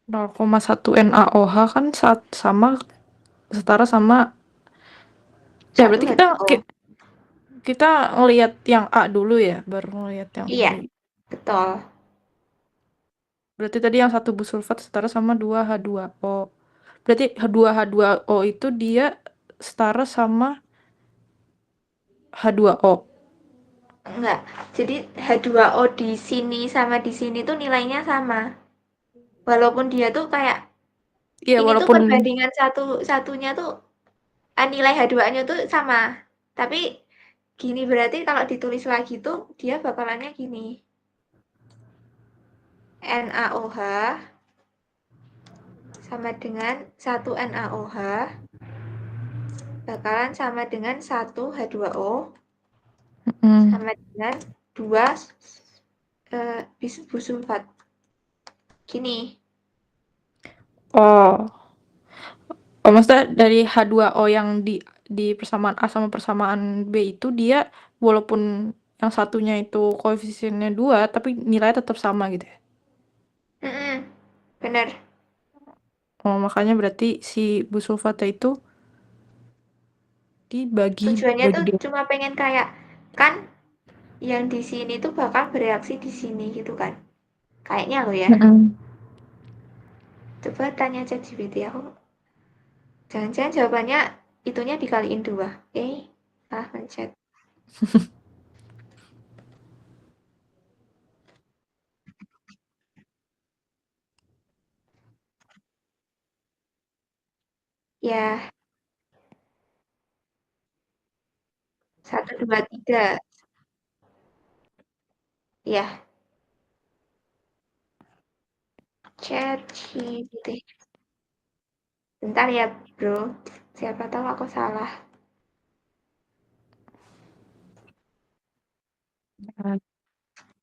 0,1 NaOH kan sama setara sama Satu berarti kita H2O. kita ngelihat yang A dulu ya, baru ngelihat yang Iya, B. betul. Berarti tadi yang satu busulfat setara sama 2H2O. Berarti H2O itu dia setara sama H2O. Enggak. Jadi H2O di sini sama di sini tuh nilainya sama. Walaupun dia tuh kayak Iya, ini tuh walaupun perbandingan satunya tuh nilai H2O-nya tuh sama. Tapi gini berarti kalau ditulis lagi tuh dia bakalannya gini. NaOH sama dengan 1 NaOH bakalan sama dengan 1 H2O mm, sama dengan 2 bisulfat. Gini. oh, maksudnya dari H2O yang di di persamaan A sama persamaan B itu dia walaupun yang satunya itu koefisiennya 2 tapi nilainya tetap sama gitu ya. Mm-mm, bener. Oh, makanya berarti si Bu Sulfata itu dibagi Tujuannya bagi tuh dua. cuma pengen kayak, kan yang di sini tuh bakal bereaksi di sini gitu kan. Kayaknya lo ya. Mm-mm. Coba tanya ChatGPT aku. Jangan-jangan jawabannya itunya dikaliin dua. Mencet. Ya, 1, 2, 3. Ya, ChatGPT. Bentar ya, bro. Siapa tahu aku salah.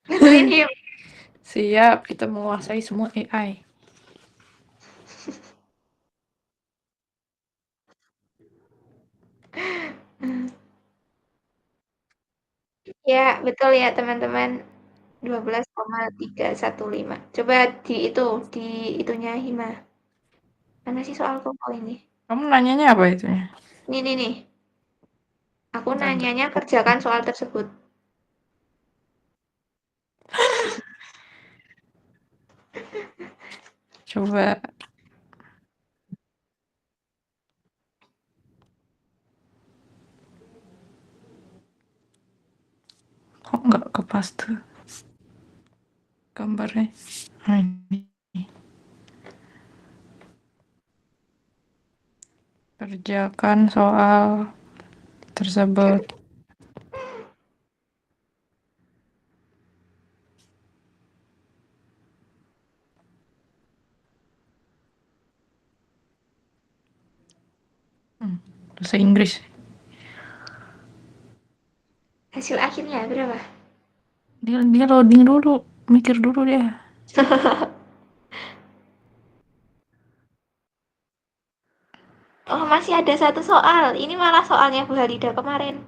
Bantuin him. Siap, kita menguasai semua AI. Ya, betul ya teman-teman. 12,315. Coba di itu, di itunya Hima. Mana sih soal koko ini? Kamu nanyanya apa itunya? Nih. Aku Bentar, bentar. nanyanya kerjakan soal tersebut. Coba. Kok nggak kepas tuh gambarnya? Nah, ini. Kerjakan soal tersebut. Bahasa Inggris. Hasil akhirnya berapa? Dia loading dulu, mikir dulu dia. Oh, masih ada satu soal. Ini malah soalnya Bu Halida kemarin.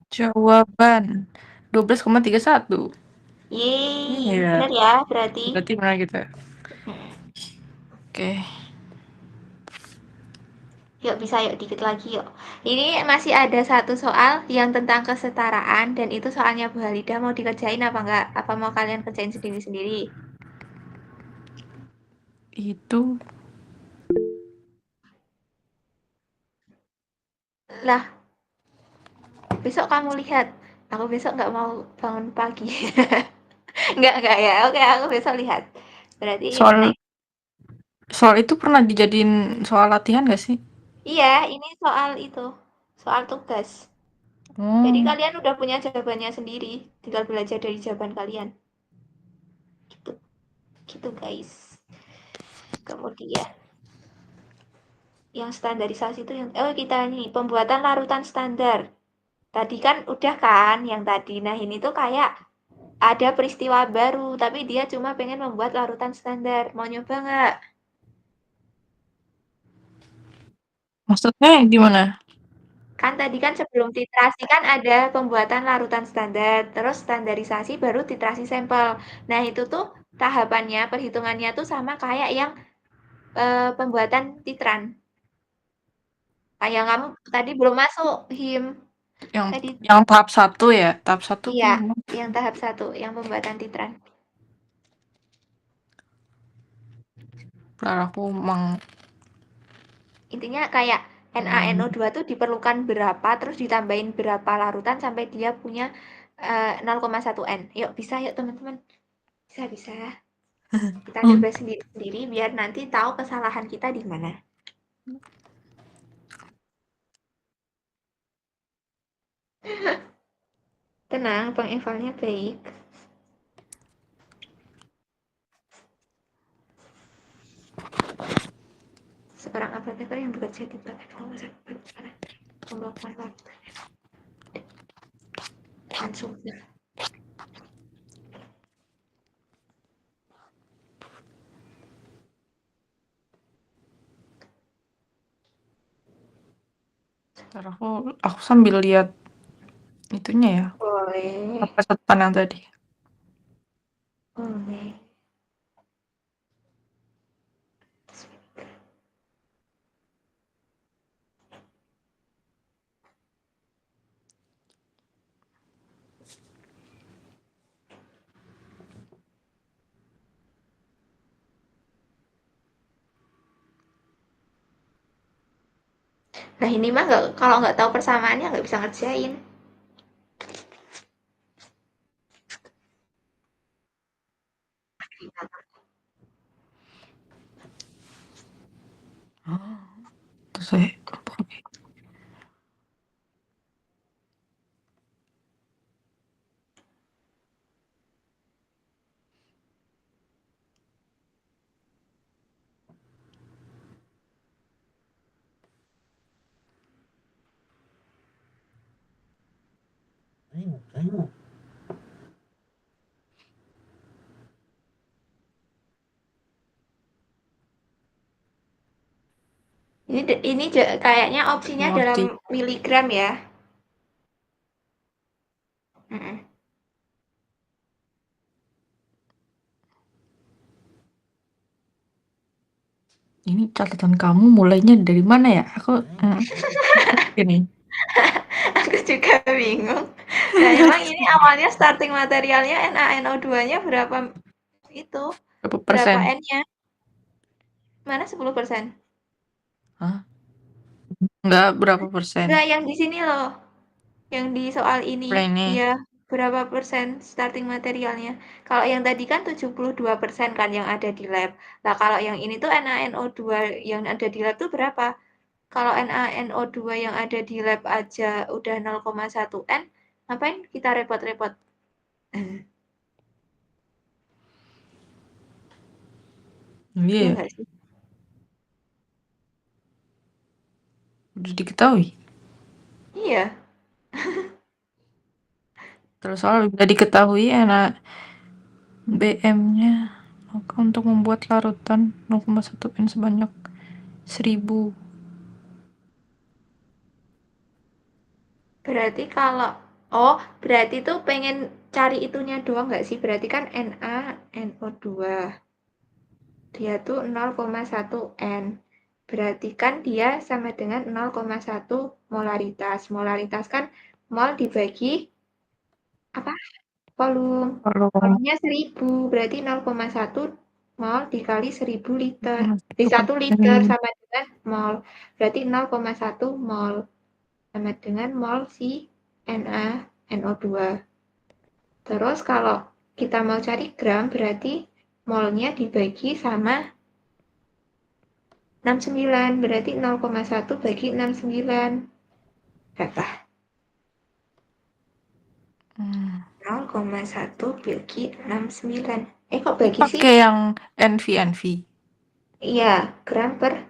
Jawaban 12,31. Yeay, Iya, bener ya berarti. berarti benar kita. Oke. Yuk bisa yuk dikit lagi yuk. Ini masih ada satu soal yang tentang kesetaraan dan itu soalnya Bu Halida mau dikerjain apa enggak? Apa mau kalian kerjain sendiri-sendiri? Itu Lah, besok kamu lihat. Aku besok nggak mau bangun pagi. Nggak ya. Oke, aku besok lihat. Berarti soal next. soal itu pernah dijadiin soal latihan gak sih? Iya, ini soal itu. Soal tugas. Jadi Oh, kalian udah punya jawabannya sendiri. Tinggal belajar dari jawaban kalian. Gitu, gitu guys. Kemudian yang standarisasi itu yang kita nih pembuatan larutan standar. Tadi kan udah kan yang tadi. Nah, ini tuh kayak ada peristiwa baru, tapi dia cuma pengen membuat larutan standar. Mau nyoba nggak? maksudnya gimana? Kan tadi kan sebelum titrasi kan ada pembuatan larutan standar, terus standarisasi baru titrasi sampel. Nah, itu tuh tahapannya, perhitungannya tuh sama kayak yang pembuatan titran. Kayak kamu tadi belum masuk, Him. Yang Tadi yang tahap 1 ya? Tahap 1 iya, gimana? yang tahap 1, yang pembuatan titran. Bentar aku mang Intinya kayak hmm, NaNO2 tuh diperlukan berapa, terus ditambahin berapa larutan sampai dia punya 0,1 N. Yuk, bisa yuk teman-teman. Bisa. Kita hmm. coba sendiri-sendiri biar nanti tahu kesalahan kita di mana. Tenang, Bang Evalnya baik. Seorang apoteker yang bekerja di platform pemblokiran waktu dan sumber. Bentar, aku sambil lihat itunya ya, Boleh. apa catatan yang tadi. Boleh. Nah ini mah nggak, kalau nggak tahu persamaannya nggak bisa ngerjain. Terus saya Ini kayaknya opsinya dalam ngerti. miligram ya. Mm-mm. Ini catatan kamu mulainya dari mana ya? Aku ini. Aku juga bingung. Nah emang ini awalnya starting materialnya NaNO2-nya berapa itu? Berapa Berapa persen? N-nya? Mana 10%? Hah? Enggak, berapa persen? Enggak, yang di sini loh. Yang di soal ini, Ini dia berapa persen starting materialnya. Kalau yang tadi kan 72% kan yang ada di lab. Nah, kalau yang ini tuh NaNO2 yang ada di lab tuh berapa? Kalau NaNO2 yang ada di lab aja udah 0,1 N, ngapain kita repot-repot? iya Ya ya, enggak sih? udah diketahui. Iya. Terus soal udah diketahui enak BM-nya untuk membuat larutan 0,1 N sebanyak 1000. Berarti kalau oh, berarti tuh pengen cari itunya doang nggak sih? Berarti kan NaNO2. Dia tuh 0,1 N. Berarti kan dia sama dengan 0,1 molaritas. Molaritas kan mol dibagi apa? Volume. Kalau Volumenya 1000. Berarti 0,1 mol dikali 1000 liter. Di 1 liter N sama dengan mol. Berarti 0,1 mol sama dengan mol si NaNO2. Terus kalau kita mau cari gram berarti molnya dibagi sama 69, berarti 0,1 bagi 69. Berapa? 0,1 bagi 69. Kok bagi sih? pakai yang NV. Iya, gram per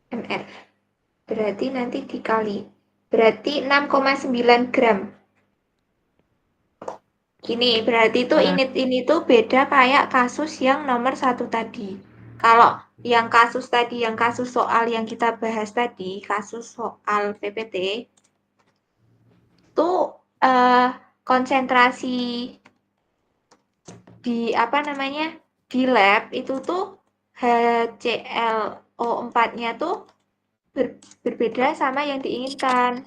ml. Berarti nanti dikali. Berarti 6,9 gram. Gini, berarti tuh ini tuh beda kayak kasus yang nomor 1 tadi. Kalau yang kasus tadi, yang kasus soal yang kita bahas tadi, kasus soal PPT, tuh konsentrasi di apa namanya di lab itu tuh HClO4-nya tuh berbeda sama yang diinginkan.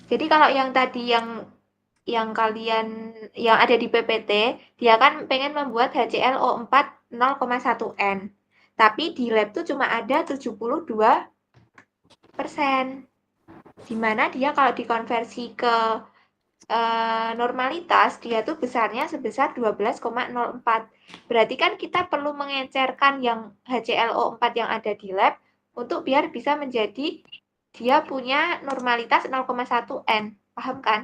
Jadi kalau yang tadi yang kalian yang ada di PPT, dia kan pengen membuat HClO4 0,1 N. Tapi di lab tuh cuma ada 72%. Dimana dia kalau dikonversi ke normalitas dia tuh besarnya sebesar 12,04. Berarti kan kita perlu mengecerkan yang HClO4 yang ada di lab untuk biar bisa menjadi dia punya normalitas 0,1 N. Paham kan?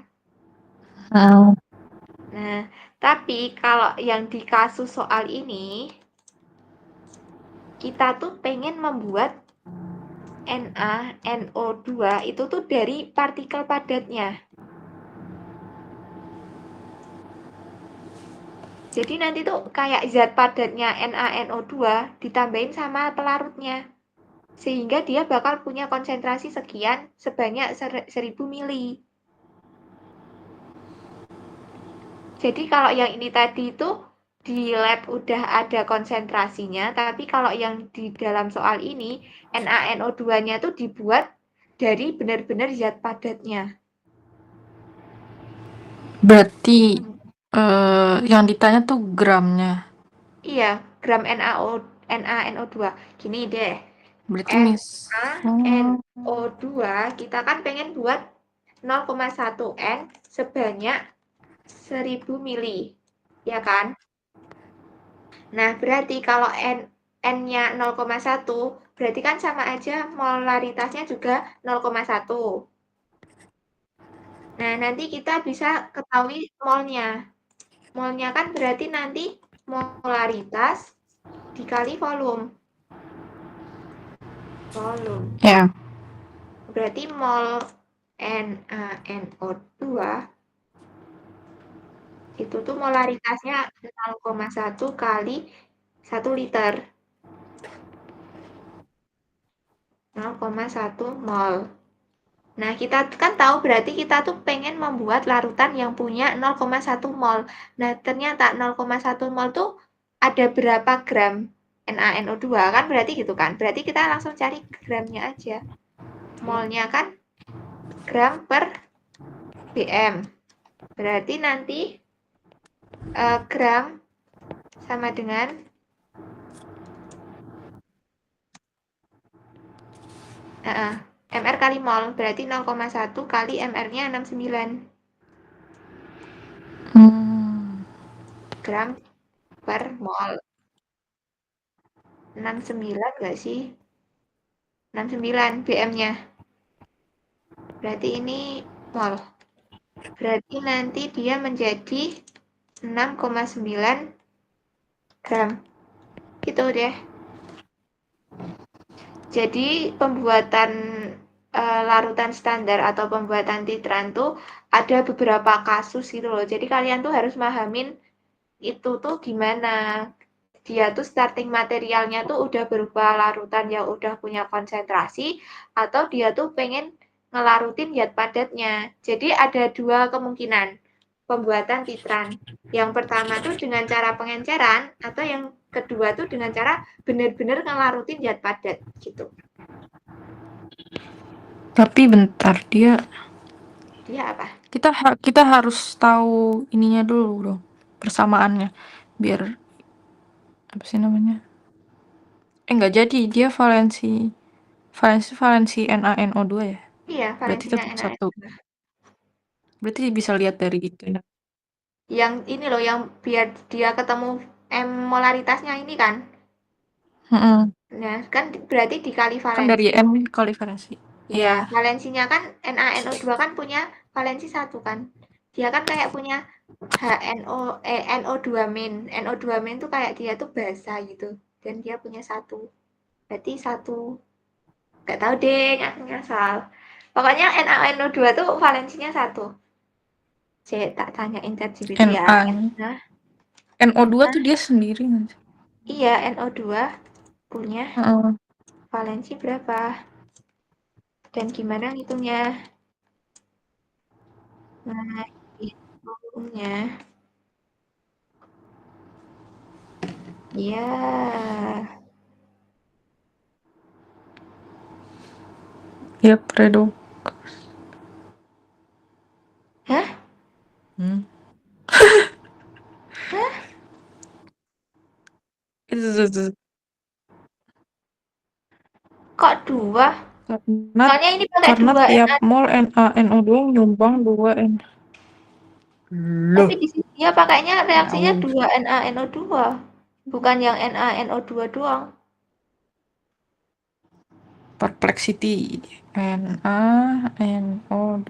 Nah, tapi kalau yang di kasus soal ini kita tuh pengen membuat NaNO2 itu tuh dari partikel padatnya. Jadi nanti tuh kayak zat padatnya NaNO2 ditambahin sama pelarutnya. Sehingga dia bakal punya konsentrasi sekian sebanyak 1000 mili. Jadi kalau yang ini tadi itu di lab udah ada konsentrasinya, tapi kalau yang di dalam soal ini NaNO2-nya tuh dibuat dari benar-benar zat padatnya. Berarti yang ditanya tuh gramnya. Iya, gram NaNO2. Gini deh, Berarti misal NaNO2 kita kan pengen buat 0,1 N sebanyak 1000 mili, ya kan? Nah, berarti kalau N-nya 0,1, berarti kan sama aja molaritasnya juga 0,1. Nah, nanti kita bisa ketahui molnya. Molnya kan berarti nanti molaritas dikali volume. Volume. ya. Berarti mol NaNO2 itu tuh molaritasnya 0,1 kali 1 liter. 0,1 mol. Nah, kita kan tahu berarti kita tuh pengen membuat larutan yang punya 0,1 mol. Nah, ternyata 0,1 mol tuh ada berapa gram NaNO2 kan berarti gitu kan. Berarti kita langsung cari gramnya aja. Molnya kan gram per BM. Berarti nanti gram sama dengan MR kali mol. Berarti 0,1 kali MR-nya 69 gram per mol. 69 nggak sih? 69 BM-nya. Berarti ini mol. Berarti nanti dia menjadi 6,9 gram. Gitu deh. Jadi pembuatan larutan standar atau pembuatan titran tuh ada beberapa kasus gitu loh. Jadi kalian tuh harus mahamin itu tuh gimana. Dia tuh starting materialnya tuh udah berupa larutan yang udah punya konsentrasi atau dia tuh pengen ngelarutin zat padatnya. Jadi ada dua kemungkinan pembuatan titran. Yang pertama tuh dengan cara pengenceran atau yang kedua tuh dengan cara benar-benar ngelarutin zat padat gitu. Tapi bentar, dia apa? kita harus tahu ininya dulu dong, persamaannya. Biar apa sih namanya? Enggak jadi, dia valensi NaNO2 ya. Iya, Berarti valensinya tetap NaN. satu. Berarti bisa lihat dari itu ya. Yang ini loh, yang biar dia ketemu molaritasnya ini kan. Mm-mm. Nah, kan berarti dikali Kan dari valensi. M kali valensi. Ya, Iya. valensinya kan NaNO2 kan punya valensi 1 kan. Dia kan kayak punya NO2 min. NO2 min tuh kayak dia tuh basa gitu. Dan dia punya 1. Berarti 1. Gak tahu deh, aku ngasal. Pokoknya NaNO2 tuh valensinya 1. Saya tak tanyain ChatGPT ya. Na. Nah, NO2 tuh dia sendiri nggak sih? iya NO2 punya Heeh. valensi berapa? Dan gimana ngitungnya? Nah, hitungnya. Ya. Yap, redo. Hah? Hmm. Hah? Itu. Kok 2? Karena Soalnya ini pakai karena 2 tiap NA. mol NaNO2 nyumbang 2 N. Tapi Loh, di sini dia pakainya reaksinya jauh. 2 NaNO2. Bukan yang NaNO2 doang. Perplexity. NaNO2.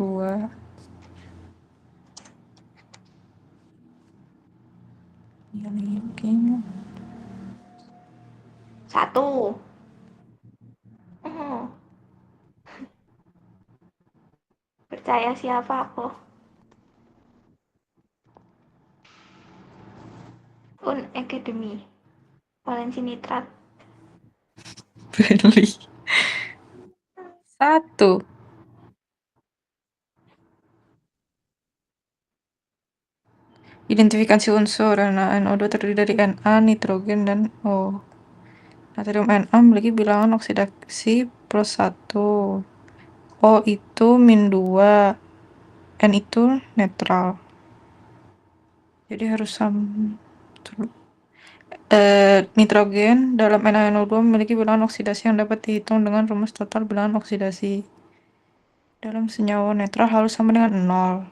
Iya nih, kayaknya. 1. Oh, percaya siapa aku? Academy. Valensi nitrat. Friendly. 1. Identifikasi unsur. Nah, NO2 terdiri dari Na, nitrogen, dan O. Natrium Na memiliki bilangan oksidasi +1. O itu -2. N itu netral. Jadi harus sama. Nitrogen dalam NaNO2 memiliki bilangan oksidasi yang dapat dihitung dengan rumus total bilangan oksidasi. Dalam senyawa netral harus sama dengan 0.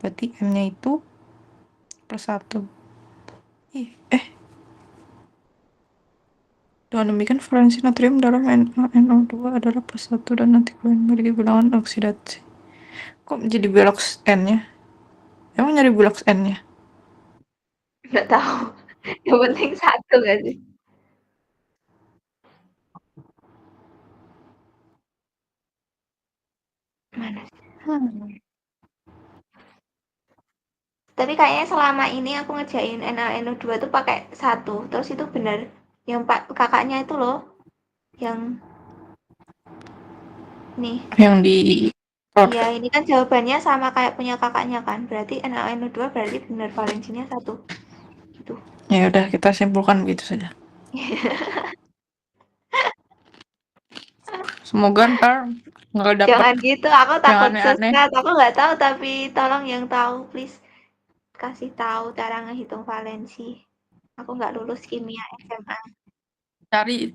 Berarti M-nya itu +1. Dengan demikian, valensi natrium dalam NaNO2 adalah +1 dan natrium memiliki bilangan oksidasi. Kok jadi belok N-nya? Emang nyari belok N-nya? Nggak tahu. Yang penting satu nggak sih? Mana sih? Tapi kayaknya selama ini aku ngerjain NaNO2 tuh pakai 1. Terus itu benar. Yang kakaknya itu loh. Yang nih. Yang di Iya, ini kan jawabannya sama kayak punya kakaknya kan. Berarti NaNO2 berarti benar valensinya 1. Gitu. Ya udah, kita simpulkan begitu saja. Semoga ntar nggak dapet Jangan gitu, aku yang takut aneh-aneh. sesat. Aku nggak tahu, tapi tolong yang tahu, please kasih tahu cara ngehitung valensi. Aku nggak lulus kimia SMA.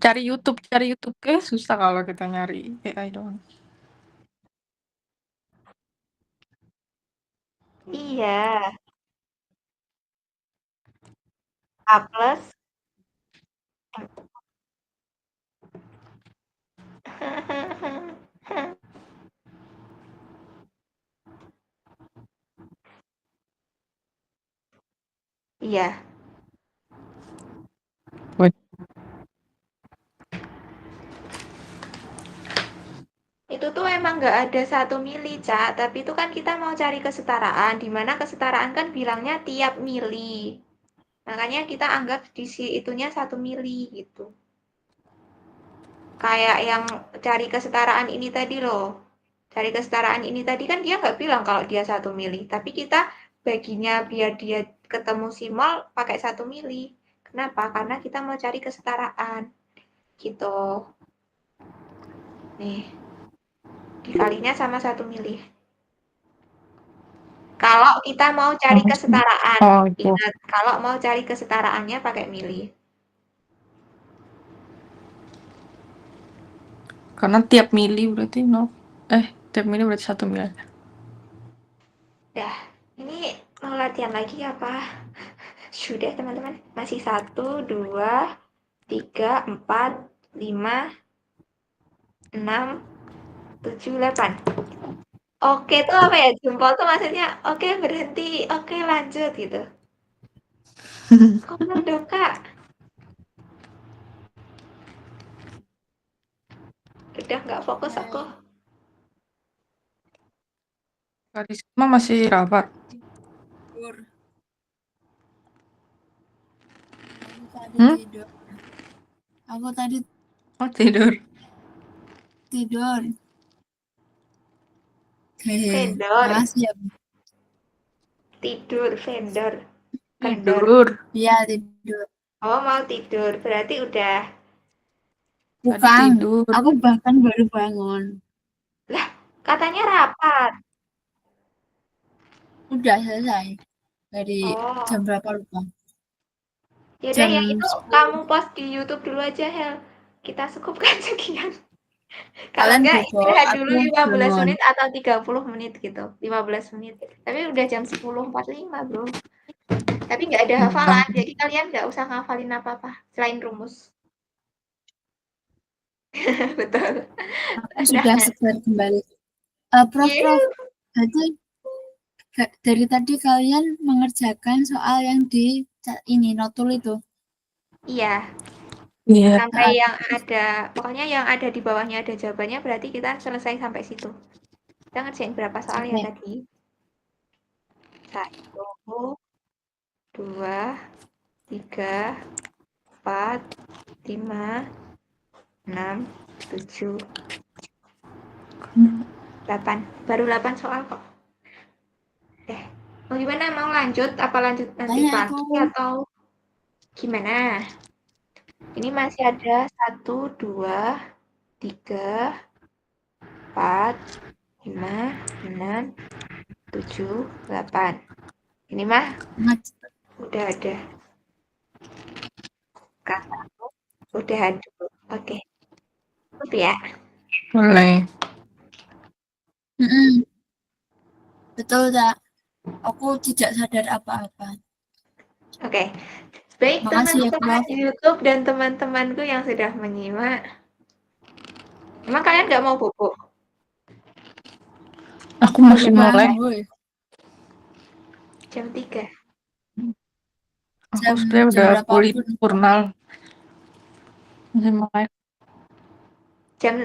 Cari YouTube, kayak susah kalau kita nyari AI doang. Iya, A plus. Iya, Buat itu tuh emang nggak ada 1 mili, Cak. Tapi itu kan kita mau cari kesetaraan, di mana kesetaraan kan bilangnya tiap mili. Makanya kita anggap di si itunya 1 mili gitu. Kayak yang cari kesetaraan ini tadi loh. Cari kesetaraan ini tadi kan dia nggak bilang kalau dia 1 mili. Tapi kita baginya biar dia ketemu si mol pakai 1 mili. Kenapa? Karena kita mau cari kesetaraan. Gitu. Nih, dikalinya sama 1 mili. Kalau kita mau cari kesetaraan, oh itu. ingat, kalau mau cari kesetaraannya pakai mili. Karena tiap mili berarti tiap mili berarti 1 mili. Dah, ini mau latihan lagi apa? Sudah teman-teman, masih 1, 2, 3, 4, 5, 6, 7, 8. Oke tuh apa ya? Jempol tuh maksudnya oke berhenti, oke lanjut gitu. Kok dong kak? Udah nggak fokus aku. Karisma masih rapat. Tidur. Aku tadi tidur. Aku tadi Tidur. tidur. Vendor. Makasih ya. Tidur, vendor. Kendor. Tidur. Iya tidur. Oh mau tidur, berarti udah. Tadi Bukan. tidur. Aku bahkan baru bangun. Lah, katanya rapat. Udah selesai. Dari Oh, jam berapa lupa? yaudah Jam yang itu 10. kamu post di YouTube dulu aja, Hel. Kita cukupkan sekian. Kalau Kalian enggak bobo, istirahat dulu aku 15 bangun. menit atau 30 menit gitu. 15 menit. Tapi udah jam 10.45, Bro. Tapi nggak ada hafalan, jadi kalian nggak usah ngafalin apa-apa selain rumus. Betul. Aku sudah Nah, segar kembali. Prof, yeah. jadi dari tadi kalian mengerjakan soal yang di ini notul itu. Iya, Iya. sampai yang ada, pokoknya yang ada di bawahnya ada jawabannya, berarti kita selesai sampai situ. Kita ngerjain berapa soal ya Oke. tadi? 1, 2, 3, 4, 5, 6, 7, 8. Baru 8 soal kok. Mau gimana? Mau lanjut? Apa lanjut nanti Banyak pagi aku. atau gimana? Ini masih ada 1, 2, 3, 4, 5, 6, 7, 8. Ini mah udah ada. Kataku udahan dulu. Oke. Tutup ya. Boleh. Betul, tak? Aku tidak sadar apa-apa. Oke. Baik Makasih ya, teman-teman Prof. YouTube dan teman-temanku yang sudah menyimak. Emang kalian nggak mau bobo? Aku masih melek. Jam 3. Aku Jam sebenarnya udah berapapun. purnal. Masih melek. Jam